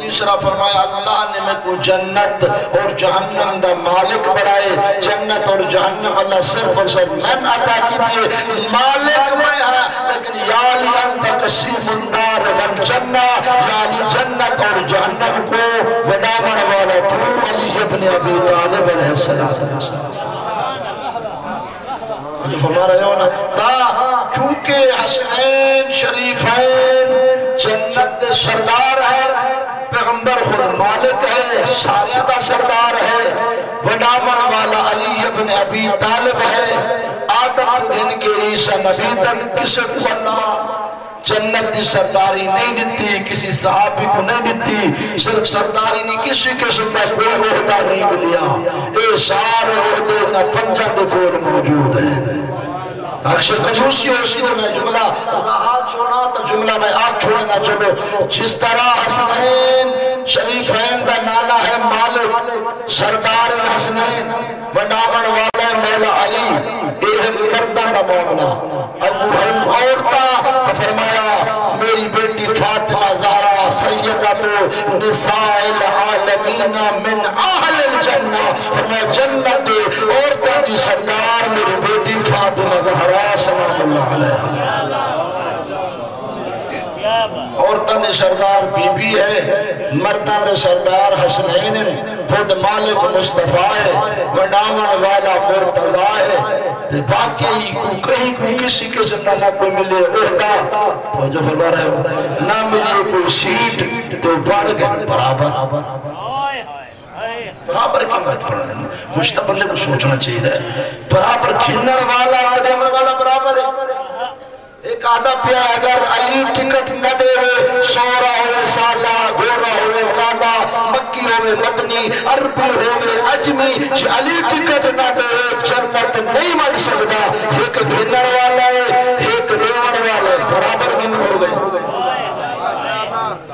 تیسرا فرمایا اللہ نے میں کو جنت اور جہنم دا مالک بڑھائے جنت اور جہنم اللہ صرف اور صرف میں عطا کی دیئے مالک میں ہے لیکن یا علی انت قسیم النار والجنہ یا علی جنت اور جہنم کو ودامن والا تو علی ابن ابی طالب علیہ السلام فرما رہے ہو نا تا چونکہ حسنین شریفین جنت سردار ہے پیغمبر خود مالک ہے ساریہ دا سردار ہے ونامن والا علی ابن ابی طالب ہے آدم ان کے عیسیٰ نبی تک کسی کو اللہ جنت دی سرداری نہیں دیتی کسی صحابی کو نہیں دیتی صرف سرداری نہیں کسی قسم کا کوئی عہدہ نہیں ملیا اے سارے عہدے نہ پنجہ دے کول موجود ہیں اکشر کنجوسی ہوشی تو میں جملہ ہاتھ چھوڑا تو جملہ میں آپ چھوڑنا چلو جس طرح حسنین شریفین دا نالا ہے مالک سردار حسنین ونامن والا مولا علی یہ مردہ دا مومنہ ابو ہم عورتہ فرمایا میری بیٹی فاطمہ زہرا سیدہ تو نساء العالمین من اہل الجنہ فرمایا جنت عورتہ کی سردار میری بیٹی فاطمہ زہرا سلام اللہ علیہ عورتان دے سردار بی بی ہے مردان دے سردار حسنین خود مالک مصطفیٰ ہے ونامن والا مرتضی ہے باقی کہیں کو کسی قسم نہ کوئی ملے عہدہ جو فرما رہے ہو نہ ملے کوئی سیٹ تو بڑھ گئے برابر برابر کی بات پڑھنے مشتہ بندے کو سوچنا چاہیے برابر کھنر والا قدمر والا برابر ہے ایک آدھا پیا اگر علی ٹکٹ نہ دے ہوئے سورا ہوئے سالہ گورا ہوئے کالا مکی ہوئے مدنی عربی ہوئے عجمی جی علی ٹکٹ نہ دے ہوئے جنت نہیں مل سکتا ایک گھنر والا ہے ایک ریون والا ہے برابر نہیں ہو گئے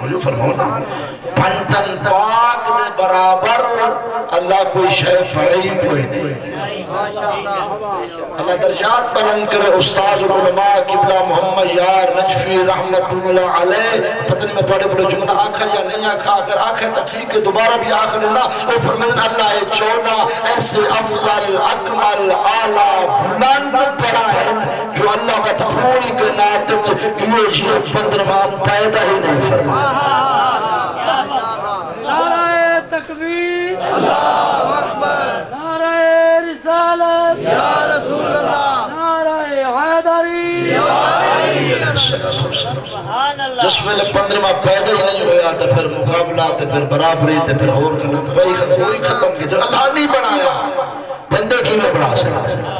مجھے فرماؤ نا پنتن پاک دے برابر اللہ کوئی شاید بڑے ہی کوئی نہیں اللہ درجات بلند کرے استاذ علماء قبلہ محمد یار نجفی رحمت اللہ علیہ پتہ نہیں میں بڑے بڑے جملہ آکھا یا نہیں آکھا اگر آکھا تو ٹھیک ہے دوبارہ بھی آخر ہے نا وہ فرمین اللہ چودہ ایسے افضل اکمل اعلیٰ بلند پڑا ہے جو اللہ کا پوری کے ناتج یہ 15 پیدا ہی نہیں فرمایا نعرہ تکبیر اللہ اکبر نعرہ رسالت یا رسول اللہ نعرہ حیدری یا جس میں 15 پیدا ہی نہیں ہویا تو پھر مقابلہ تو پھر برابری تو پھر اور کنت رہی ختم کی جو اللہ نہیں بنایا بندے کی میں بڑھا سکتے ہیں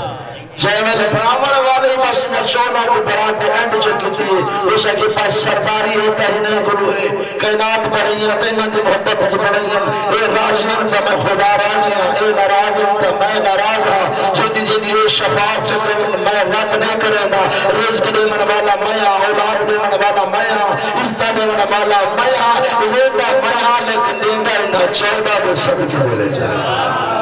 جائے میں برامر والے ہی بس نچونا کو برات کے اینڈ چکی تھی اسے کے پاس سرداری ہوتا ہی نہیں گلو ہے کائنات بڑھئی ہے تینت محبت جی بڑھئی ہے اے راجین تا میں خدا راجی ہوں اے نراجین تا میں نراج ہوں جدی جدی اے شفاعت چکے میں رد نہیں کرے گا رزق دے من والا میاں اولاد دے من والا میاں عزت دے من والا میاں لیتا میاں لیکن دیندہ انہا 14 دے صدقے دے لے جائے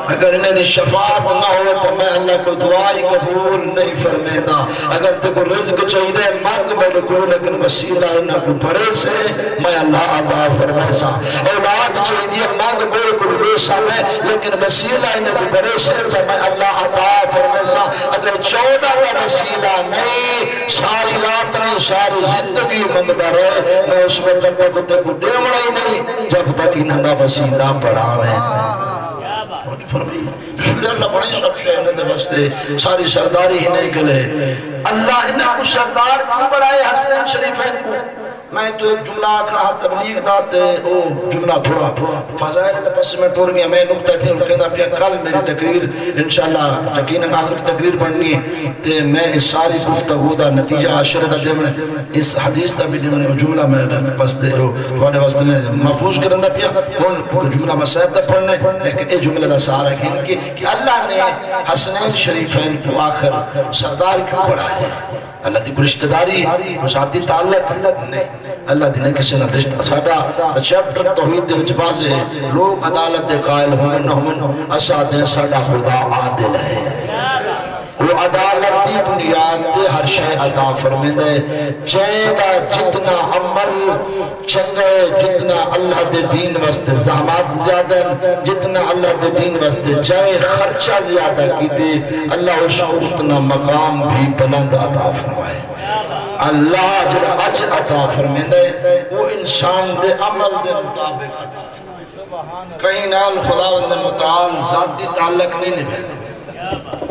اگر انہیں دی شفاعت نہ ہوئے تو میں اللہ کو دعائی قبول نہیں فرمیدہ اگر تے کو رزق چاہیے مانگ میں لکھو لیکن وسیلہ انہا کو بڑے سے میں اللہ عطا فرمیسا اولاد چاہیے مانگ میں لکھو ریسا میں لیکن وسیلہ انہا کو بڑے سے میں اللہ عطا فرمیسا اگر 14 کا وسیلہ نہیں ساری رات نہیں ساری زندگی مانگتا رہے میں اس وقت تک تے کو دیوڑا ہی نہیں جب تک انہا دا وسیلہ پڑھا میں فرمائی اللہ بڑی سب شہر نے بستے ساری سرداری ہی نہیں گلے اللہ انہا کو سردار کیوں بڑھائے حسنین شریفین کو میں تو ایک جملہ آکھنا تبلیغ داتے او جملہ تھوڑا فضائل اللہ پس میں ٹور گیا میں نکتہ تھی اور کہتا پیا کل میری تقریر انشاءاللہ یقیناً آخر تقریر بڑھنی ہے تے میں اس ساری گفتگو دا نتیجہ عشرہ دا دیمنے اس حدیث دا بھی دیمنے وہ جملہ میں واسطے تھوڑے واسطے میں محفوظ کرن دا پیا کون جملہ مسائب دا پڑھنے لیکن اے جملہ دا سہارا کہ اللہ نے حسنین شریفین کو آخر سردار کیوں بڑھائے اللہ دی کو رشتہ داری کو ذاتی تعلق نہیں اللہ دینے کسی نے رشتہ ساڑا چیپٹر توحید دے وچ ہے لوگ عدالت دے قائل ہومن اسادیں ساڑا خدا عادل ہے وہ عدالت دی بنیاد دے ہر شے عطا فرمے دے چیدہ جتنا عمل چنگے جتنا اللہ دے دین واسطے زحمات زیادہ جتنا اللہ دے دین واسطے جائے خرچہ زیادہ کی دے اللہ اس کو اتنا مقام بھی بلند عطا فرمائے اللہ جب اجر عطا فرمے دے وہ انسان دے عمل دے مطابق عطا فرمائے کہیں نال خداوند متعال ذاتی تعلق نہیں نبھے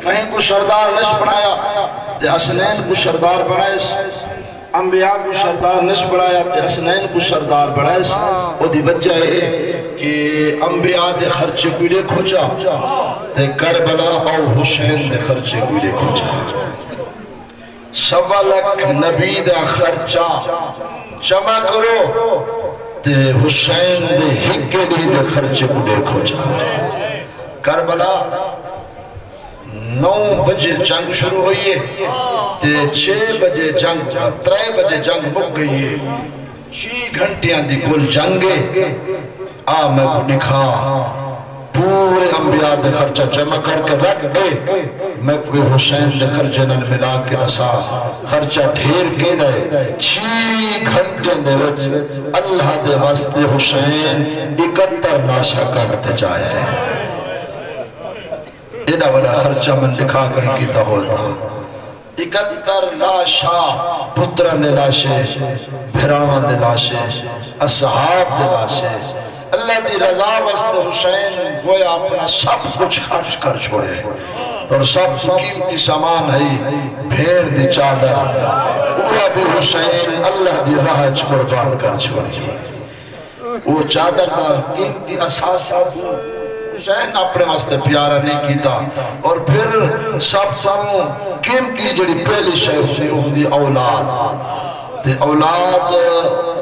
کہیں کو سردار نش بنایا تے حسنین کو سردار بنائے انبیاء کو سردار نش بنایا تے حسنین کو سردار بنائے وہ دی وجہ ہے کہ انبیاء دے خرچے کوئی کھوچا تے کربلا او حسین دے خرچے کوئی کھوچا سوا لکھ نبی دے خرچہ جمع کرو تے حسین دے ہکے دی دے خرچے کو دیکھو جا کربلا 9 بجے جنگ شروع ہوئی ہے تے 6 بجے جنگ 3 بجے جنگ مک گئی ہے 6 گھنٹیاں دی کل جنگے میں کو دکھا پورے انبیاء دے خرچہ جمع کر کے رکھ گئے میں کوئی حسین دے خرچے نہ ملا کے رسا خرچہ ڈھیر کے دے 6 گھنٹے دے وچ اللہ دے واسطے حسین 71 لاشا کرتے جایا ہے ایڈا بڑا خرچہ من لکھا کہیں کیتا ہوتا 71 لاشا پتران دے لاشے بھرامان دے لاشے اصحاب دے لاشے اللہ دی رضا واسطے حسین گویا اپنا سب کچھ خرچ کر چھوڑے اور سب قیمتی سامان ہے بھیڑ دی چادر وہ بھی حسین اللہ دی راہ قربان کر چھوڑے وہ چادر دا قیمتی اساس حسین اپنے واسطے پیارا نہیں کیتا اور پھر سب قیمتی جڑی پہلی شیخ دی اولاد تے اولاد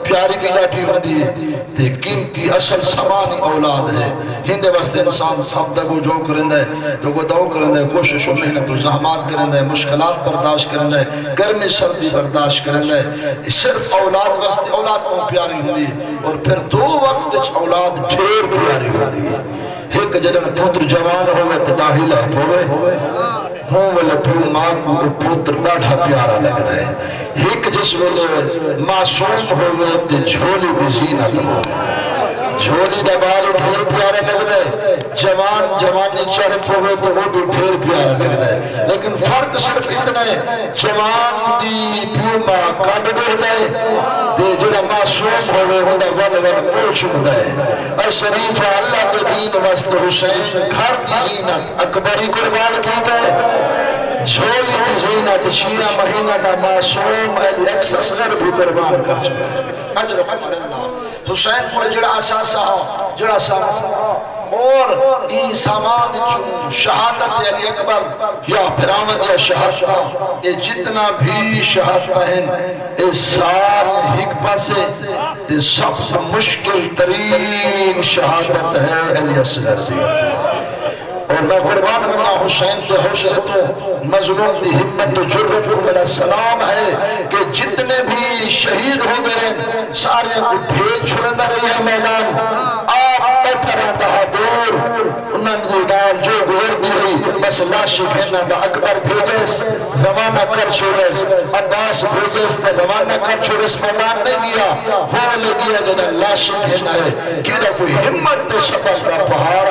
پیاری بھی لاٹھی ہوندی ہے تے قیمتی اصل سامانی اولاد ہے ہندے واسطے انسان سب دگو جو کرندہ ہے تو وہ دعو کرندہ ہے کوشش و محنت و زحمات کرندہ ہے مشکلات برداشت کرندہ ہے گرمی سردی برداشت کرندہ ہے صرف اولاد واسطے اولاد کو پیاری ہوندی ہے اور پھر 2 وقت اولاد ڈھیر پیاری ہوندی ہے ایک جدن پتر جوان ہوئے تے داخلہ ہوئے ہوں والے پھول ماں کو پتر بڑھا پیارا لگ رہا ہے ایک جس ویلے معصوم ہوئے تے جھولی دی زینت ہوئے جھولی دا بارو ڈھیر پیارا لگ رہا ہے جوانی چڑھ پوئے تو وہ بھی ڈھیر پیارا لگ رہا ہے لیکن فرق صرف اتنا ہے جوان دی پیوما کانڈ بڑھ ہے تے جڑا معصوم ہوئے ہوندہ ول پوچھ ہوندہ ہے اے شریف اللہ کے دین واسطے حسین گھر دی زینت اکبری قربان کیتا ہے جھولی دی زینت شیعہ مہینہ دا معصوم ایکس اصغر بھی قربان کر چکا اجر خمر اللہ حسین کو جڑا اساسہ ہو جڑا سامان اور این سامان شہادت علی اکبر یا پھرامت یا شہادت یہ جتنا بھی شہادت ہیں اس سارے ہک پاسے یہ سب مشکل ترین شہادت ہے علی اصغر دی اور میں قربان اللہ حسین تے حوصلے تو مظلوم دی ہمت و جرت کو میرا سلام ہے کہ جتنے بھی شہید ہو گئے سارے کو بھیج چھوڑندہ رہی ہے میدان آپ بیٹھا رہتا ہے دور انہوں نے ڈال جو گوھر دی ہوئی بس لاشی بھیجنا دا اکبر بھیجس روانہ کر چھوڑس عباس بھیجس تے روانہ کر چھوڑس میدان نہیں گیا وہ لے گیا جنہاں لاشی بھیجنا ہے کہ کوئی ہمت تے شبہ کا پہاڑ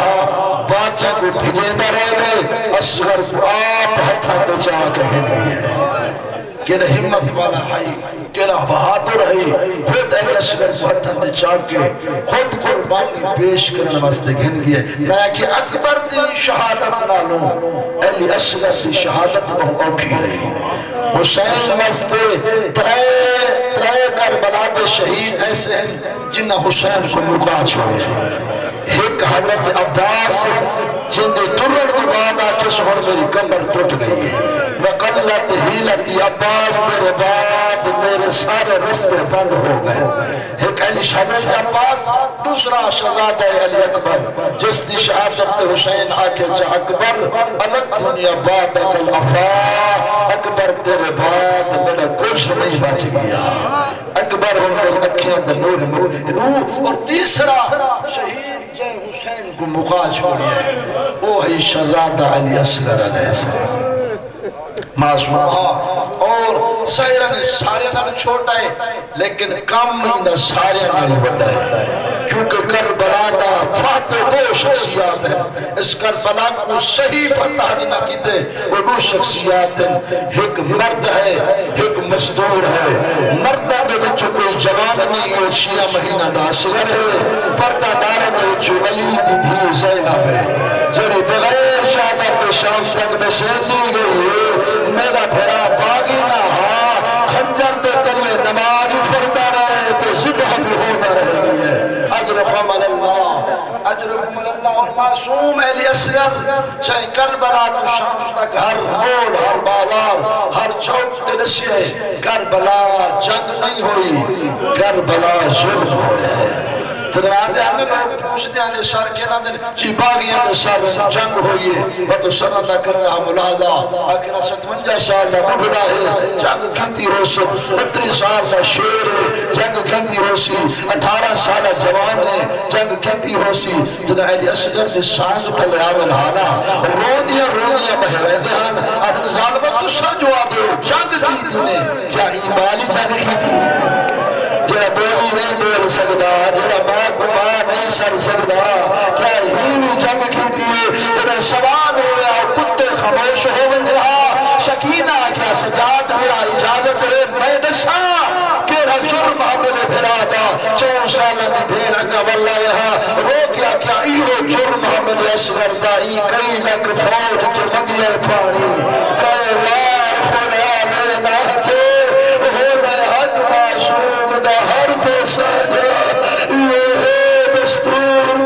باقی کو بھیجیندہ رہ گئے اصغر کو آپ ہتھا تو چاہ کہیں گئی ہے کہ ہمت والا ہے کہ بہادر ہے خود علی اصغر کو ہتھا تو چاہ کے خود قربانی پیش کرنے واسطے گھن گئی ہے میں کہ اکبر دی شہادت نہ لوں علی اصغر دی شہادت بہت اوکھی رہی حسین واسطے ترے کربلا کے شہید ایسے ہیں جنہ حسین کو مقا چھوڑے ہیں ایک حضرت عباس جن دے ترڑ دی بعد آکے سہر میری کمر ٹوٹ گئی ہے وقلت حیلتی عباس تیرے بعد میرے سارے رستے بند ہو گئے ایک علی شہادت عباس دوسرا شہزادہ علی اکبر جس دی شہادت حسین آکے جا اکبر الگ دنیا بعد اکل افا اکبر تیرے بعد میرا کچھ نہیں بچ گیا اکبر ان کو اکھیں نور اور تیسرا شہید جے حسین کو مقا چھوڑی ہے وہ ہے شہزادہ علی اصغر علیہ السلام معصوم اور سائرہ نے سارے نال چھوٹا ہے لیکن کم ہی سارے نال بڑا ہے کیونکہ کربلا دا فاتح 2 شخصیات ہیں اس کربلا کو صحیح فتح نہ کیتے وہ 2 شخصیات ہیں ایک مرد ہے ایک مزدور ہے مردہ دے وچ کوئی جوان نہیں ہے شیعہ مہینہ دا اصغر ہے پردہ دار دے وچ ولید دی زینب ہے جڑی بغیر شہادت شام تک نشین دی گئی ہے میرا بھرا باغی نہ ہاں خنجر دے تلے نماز پڑھتا رہے تو ذبح بھی ہوتا رہی ہے اجرکم اللہ اور معصوم علی اصغر چاہے کربلا تو شام تک ہر موڑ ہر بازار ہر چوک دے نشے کربلا جنگ نہیں ہوئی کربلا ظلم ہوئے تنانے آنے لوگ پوچھتے آنے سر کے نہ دن چی باغیاں دے سر جنگ ہوئیے وہ تو سرندہ کرنا ملادہ آکنا 57 سال دا بڑھڑا ہے جنگ کیتی ہو سی 29 سال دا شیر ہے جنگ کیتی ہو سی 18 سال جوان ہے جنگ کیتی ہو سی جنہ ایلی اصغر دے سانگ تلے آون ہانا رودیاں بہوے دہان آدھن ظالمہ تو سر جو آدھو جنگ کیتی نے کیا ایمالی جنگ کیتی جنہ بولی نہیں بول سکتا جنہ باپ ماں نہیں سر سکتا کیا ہیوی جنگ کیتی ہے جنہ سوال ہو گیا کتے خاموش ہو گیا شکینہ کیا سجاد میرا اجازت ہے میں دسا کیڑا جرم حمل بھرا دا 4 سالہ دی بھیڑا کا واللہ یہاں رو کیا ایو جرم حمل اصغر دا ای کئی لگ فوج جو مگیے پانی کئی وار خدا میں ناچے ہو گئے حد معصوم دا ہر پیسہ جا یہ ہے دستور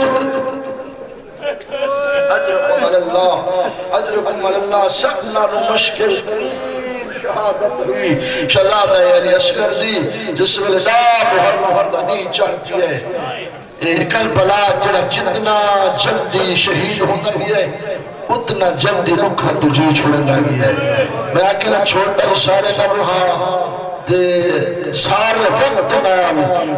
اجرکم اللہ سکنا رو مشکل شہادت ہوئی شہزادہ علی اصغر دی جس میں لا محمد نہیں چاہتی ہے کربلا جڑا جتنا جلدی شہید ہونا بھی ہے اتنا جلدی رکھا تجھے چھوڑنا بھی ہے میں اکیلا چھوٹا اشارے نہ رہا سارے وقت نال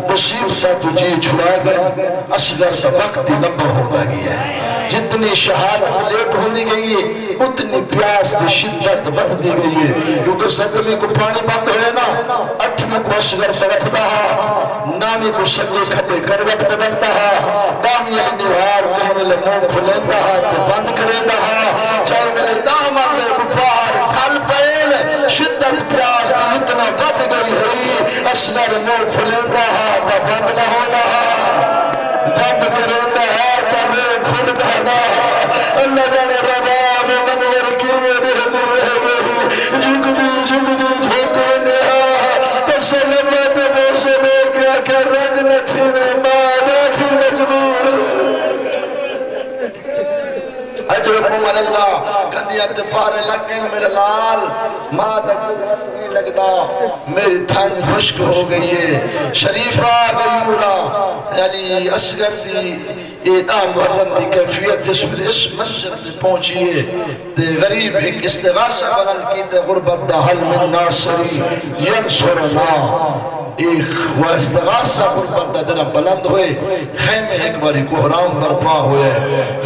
مصیبتہ تجھے چھوڑا گئے اصغر کا وقت لمبا ہوتا گیا ہے جتنی شہادت لیٹ ہونے گئی ہے اتنی پیاس دی شدت بڑھ دی گئی ہے کیونکہ صدمے کو پانی بند ہوئے نا 8 میں کو اصغر طرفتا ہے نامی کو سجے کھٹے کروٹ بدلتا ہے دامی انیوار محمل مون کھلیندا ہے تے بند کریندا ہے چاہے میرے دامت کفار ٹھل پہل شدت پیاس دی اتنا بڑھ گئی ہوئی اصغر مون کھلیندا ہے تے بند نہ ہونا ہے بند کریندا ہے تے مون کھلدا ہے اللہ جانے ربا میں منور کیوں میں رہی جگ دی جھوکے لیا تسلمت موسے میں کیا کہ رنگ نچھی میں مانا کی مجبور اجرکم اللہ کندیت پارے لگن میرے لال ماں تک نہیں لگتا میری تھن خشک ہو گئی ہے شریفہ غیورہ یعنی اصغر دی اعدام محرم دی کیفیت جس میں اس منصر تے پہنچیے تے غریب ایک استغاثہ بلند کی تے غربت دا حل من ناصری ینصرنا ایک وہ استغاثہ غربت دا جنہ بلند ہوئے خیمے ایک باری کوہرام برپا ہوئے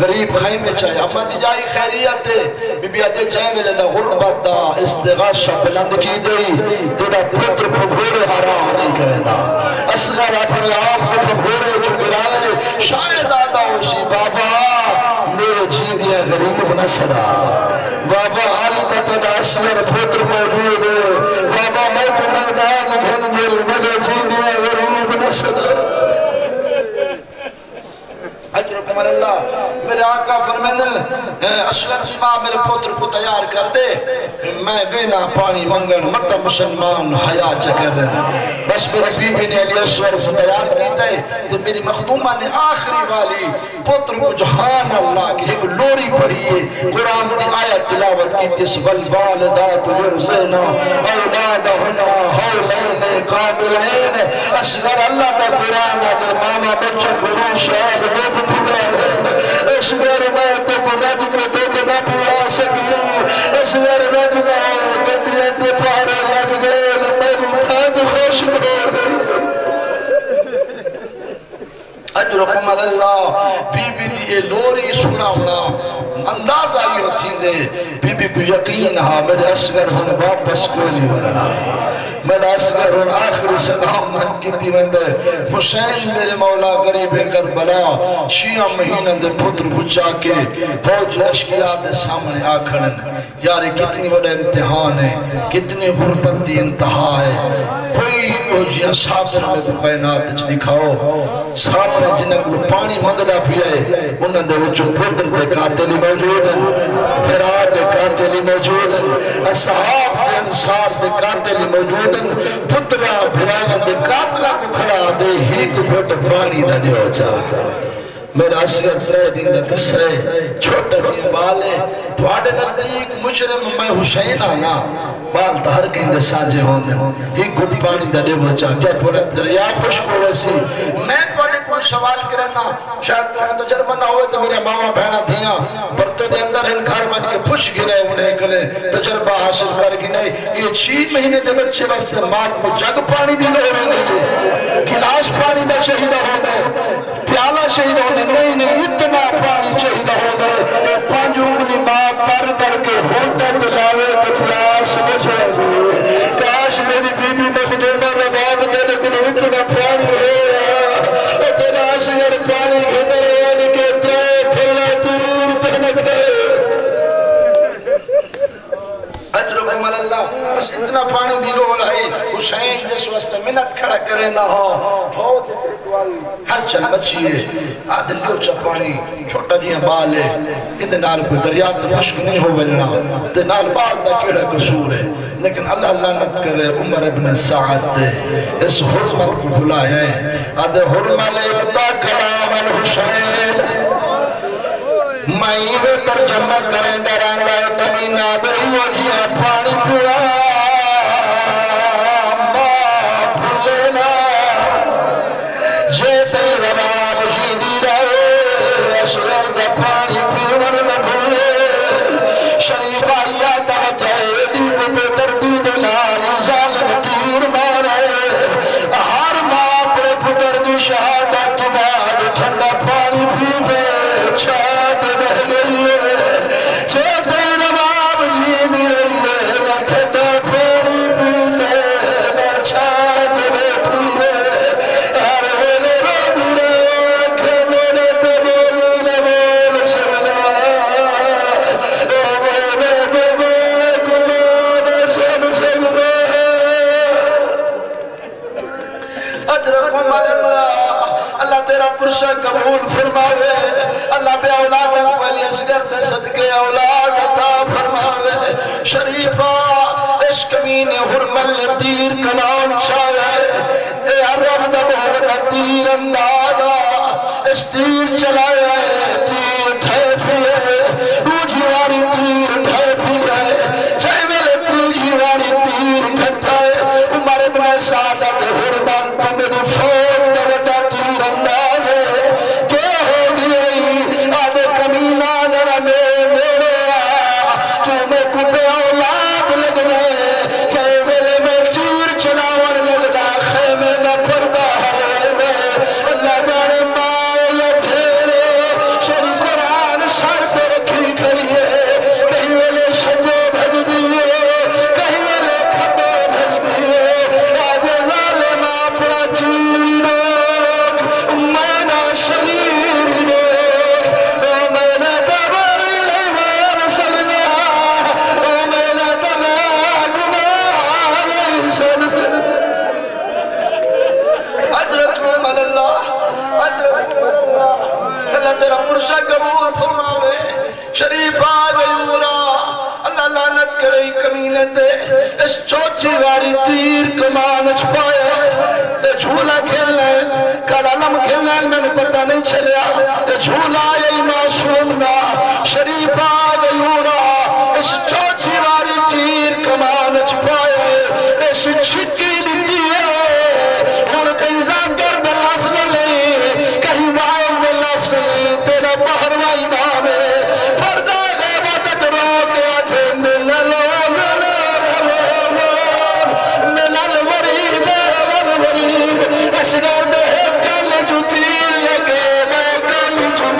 غریب خیمے چاہے اما دی جائی خیریت دے بی بی آدھے چاہے ملے دا غربت دا استغاثہ بلند کی دئی تیرا پتر پھوڑے حرام نہیں کرے دا اصغر اپنے آپ کو پھوڑے چکرائے شاید آدھا ہوشی بابا میرے جی دیا غریب نہ صدا بابا حال تک اصغر پتر موجود ہے بابا میں کو میدان گھن میرے جی دیا غریب نہ صدا اجرکم اللہ میرے آقا فرمیدن اصغر ماں میرے پتر کو تیار کر دے میں بینا پانی منگن مطا مسلمان حیاء چکر رہے بس میری بی بی نے علی اصغر کو تیار کیتا ہے تو میری مخدومہ نے آخری والی پتر کو جہان اللہ کی ایک لوری پڑھی ہے قرآن دی آیت تلاوت کی تس والوالدات یرزینا اولادہنا حولین قابلین اصغر اللہ دا قرآن دا ماما بچہ قرآن شاہد بیت اصغر میں تو رج کو تو نہ پلا سکی اصغر رج میں گندیت پارے لگ گئے میری تھانگ خوش ہو اجرکم اللہ بی بی دی اے لوری سنا ہونا اندازہ یہ ہوتی دے بی بی کو یقین ہاں میرے اصغر ہن واپس کو نہیں ورنا میرے اصغر ہن آخری سلام من کیتی ویندے حسین میرے مولا غریب کربلا 6 مہینہ دے پتر بچا کے فوج اشکیا دے سامنے آکھن یار کتنی بڑا امتحان ہے کتنی غربت دی انتہا ہے کوئی جی صابر میں کائنات چ دکھاؤ سامنے جنہیں کو پانی منگدا پیا انہاں دے وچوں پتر دے قاتل موجود ہیں فراد دے قاتل موجود ہیں اصحاب دے انصار دے قاتل موجود ہیں پترا بھراواں دے قاتلاں کو کھڑا دے ایک گھٹ پانی دا دیو چا میرا اصغر فرے دین دا دسے چھوٹا جی بال ہے تواڈے نزدیک مجرم میں حسین آنا بال تہر کہیں دے سانجے ہوندے ایک گھٹ پانی دا دیو چا کیا تھوڑا دریا خشک ہو ویسی میں تواڈے کچھ سوال کرنا شاید میں تجربہ نہ ہوئے تو میرے ماما بہنا تھیاں برتے دے اندر ان گھر بن کے پوچھ گنے انہیں کلے تجربہ حاصل کر گنے یہ 6 مہینے دے بچے واسطے ماں کو جگ پانی دی لوڑ نہیں گلاس پانی دا چاہیے ہوگا پیالہ چاہیے ہوگا نہیں اتنا پانی چاہیے ہوگا 5 انگلی ماں تر کے ہوتا دلاوے تو پیاس بچے دی کاش میری بیوی مخدومہ رباب دینے کو اتنا پانی ہو اتنا شیر پانی گھنے والی کے ترے پھلا تیر تنکے اجرکم اللہ بس اتنا پانی دیلو لائی حسین جس واسطے منت کھڑا کرے نہ ہو ہر چل بچی ہے آدھن جو چپانی چھوٹا جیاں بال ہے اندھے نال کوئی دریات رشک نہیں ہو بلنا اندھے نال بال دا کیڑا قصور ہے لیکن اللہ لعنت کرے عمر ابن سعد دے اس حرمت کو بلائے آدھے حرمت لکتا کلام الحسین مائی وہ ترجمہ کریں دران لائے تمین آدھے وہ جیاں پانی پورا ماں پھولینا جیتے رباب جیدی رہے اسرار دا پانی پیور لبھولے شریف آیا توجہ دیب پہ تردید لالی ظالم تیر مارے ہر ماں پہ پتر دی شہادہ کی بعد ٹھنڈا پانی پیتے چھاٹ قبول فرماوے اللہ بے اولادت والی اسگر دے صدقے اولاد عطا فرماوے شریفہ اس کمین حرمل تیر کلام چاہے اے عرب دا بہت تیر اندازہ اس تیر چلائے تیر ڈھے پھیے روجیواری تیر ڈھے پھیے چاہے میلے روجیواری تیر ڈھٹائے عمر ابن سعادت حرمل تو میری فوق دا بڑا تیر اندازہ اس چوتھی واری تیر کمان چھپایا جھولا کھیلنا ہے کل علم کھیلنا ہے میں نے پتہ نہیں چلیا جھولا یہی معصوم نا شریف آگیورا اس چوتھی واری تیر کمان چھپایا اس چھکی لیتی ہے اور کہیں زاندر میں لفظ لیں کہیں وائز میں لفظ لیں تیرا بہروا امام ہے پردہ غیبت رو کے آتھے میں للو اسرار دے کل جو تیر لگے میں کل جو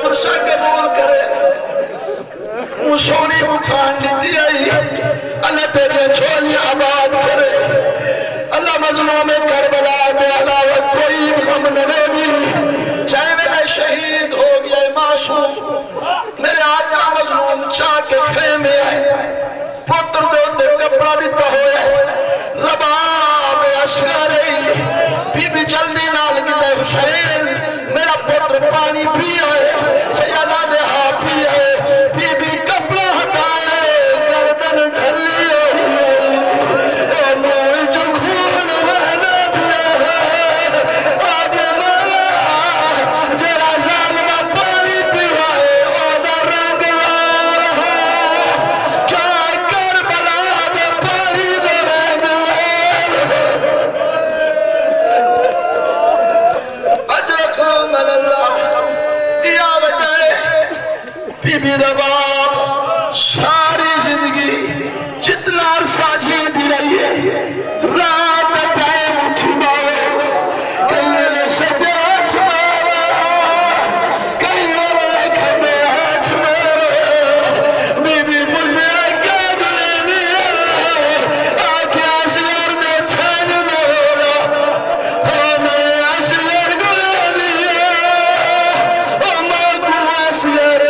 پرسا قبول کرے وہ سونی مکھان لیتی آئی اللہ تیرے چھولی آباد کرے اللہ مظلوم کربلا میں علاوہ کوئی غم نہ بھی چاہے میرا شہید ہو گیا معصوم میرے آقا مظلوم چاہ کے خیمے آئے پتر دے کپڑا دیتا ہوئے رباب اسراری بی بی جلدی نال گئے حسین میرا پتر پانی پی آئے سیدہ دے ہاں پی آئے بی بی کپڑا ہٹائے گردن ڈھلی رباب ساری زندگی جتنا عرصہ جیتی رہی ہے رات ٹائم اٹھی مارو کئی ملے سجاچ مارو کئی ملے کھمے آچ مارو بی بی مجھے کیا دلے دیا آکے آسلر میں چھن مولا ہمیں آسلر گلے دیا ہمیں کو آسلر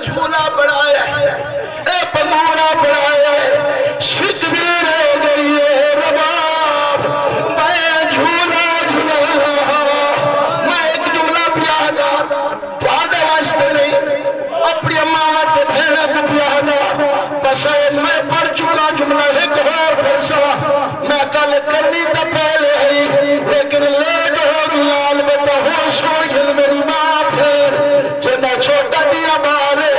جھولا بڑھایا اے پمورا بڑھایا شد بھی رہ گئی ہے رباب میں جھولا جھولا میں ایک جملہ پیادا پھادا واسطے نہیں اپنی امانت بھیڑا کو پیادا بس میں پڑھ چکا جملہ ایک اور پھرسا میں کل کرنی تا پہلے ہی لیکن لیٹ ہو گیا البتہ ہو سوئی میری ماں پھر جنہ چھوٹا دیا بالے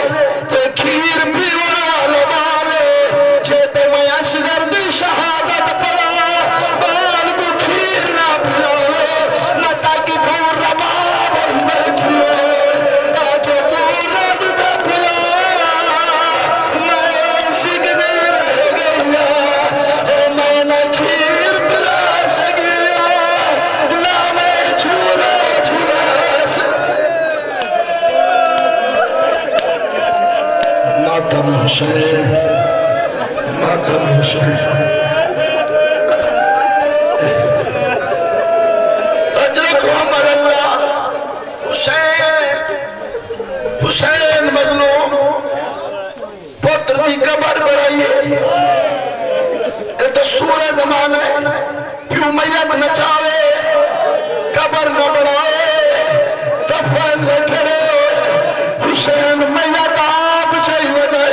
تے کھیر پیور والے بالے چھتے میں اصغر دی شہادت پڑا بال کو کھیر نہ پلاؤ نہ تاکہ تو رباب بیٹھئے آکے تو رد نہ پلاؤ میں سگنے رہ گیا میں نہ کھیر پلا سگیا نہ میں جھولا جھولا ماتم حسین ماتم حسین اجرک عمر اللہ حسین حسین مظلوم پتر دی قبر بڑھائیے دستور زمانہ پیو میت نچاوے قبر نہ بڑھائے دفن نہ کرے حسین میت آپ چاہیے دے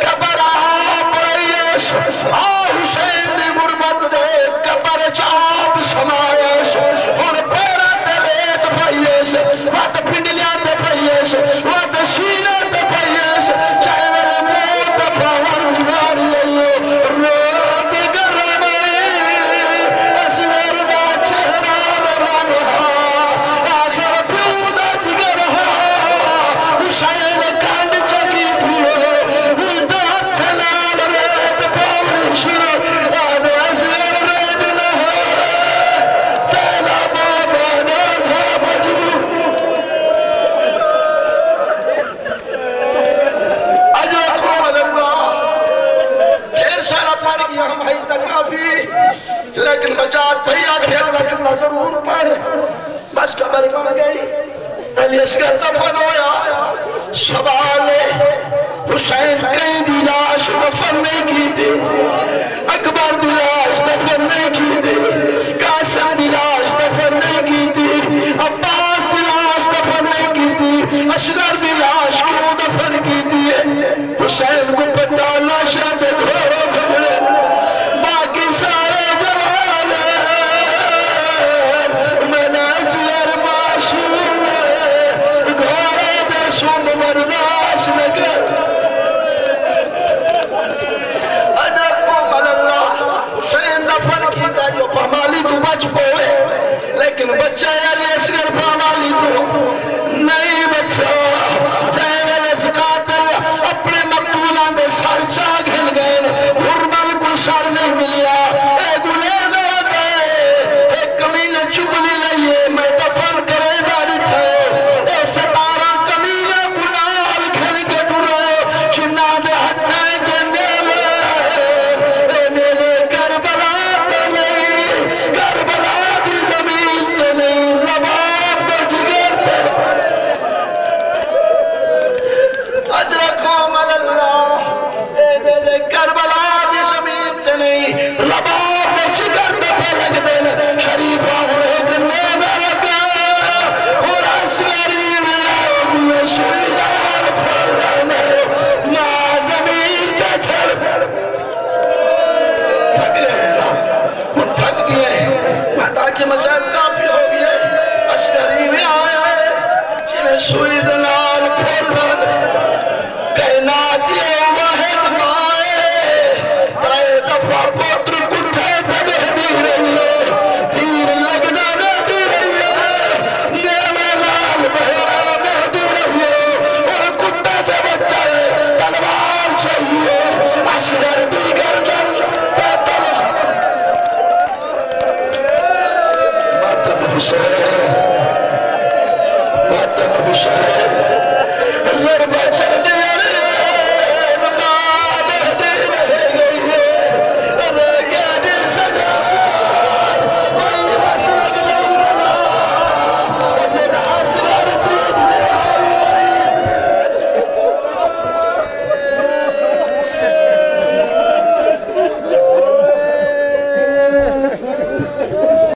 قبر آپ رئیس حسین دی غربت دے قبر چاپ سمائیس اور پیرہ دے ریت پائیس وقت پنڈلیاں دے پائیس وقت سیلہ دے پائیس چاہے میرے موت پاور جواری لئیے روت گرمائی اسور دا چہرہ رنہا آخر پیودہ جگرہا حسین کانڈ چکی تھیے اُلٹا چلال ریت پاوری شروع آدھ اسور ریت لہا تیلا بابا نانا مجبور اجرکم اللہ ڈھیر سارا پڑھ گیا ہم ہی تک کافی لیکن بجات بھئی آگے اگلا جملہ ضرور پڑھ بس قبر بن گئی علی اصغر دفن ہویا سوال حسین کہیں دی لاش دفن نہیں کی تھی اکبر دی لاش دفن نہیں کی تھی قاسم دی لاش دفن نہیں کی تھی عباس دی لاش دفن نہیں کی تھی اصغر دی لاش کیوں دفن کی تھی حسین کو پتہ لاشاں پہ گھوڑوں بھگڑے باقی سارے جوالے میں ناصر معصوم گھوڑے دے سن مرداش نگر اجرکم اللہ حسین دفن کیتا جو پامالی تو بچ پوئے لیکن بچہ علی اصغر پامالی تو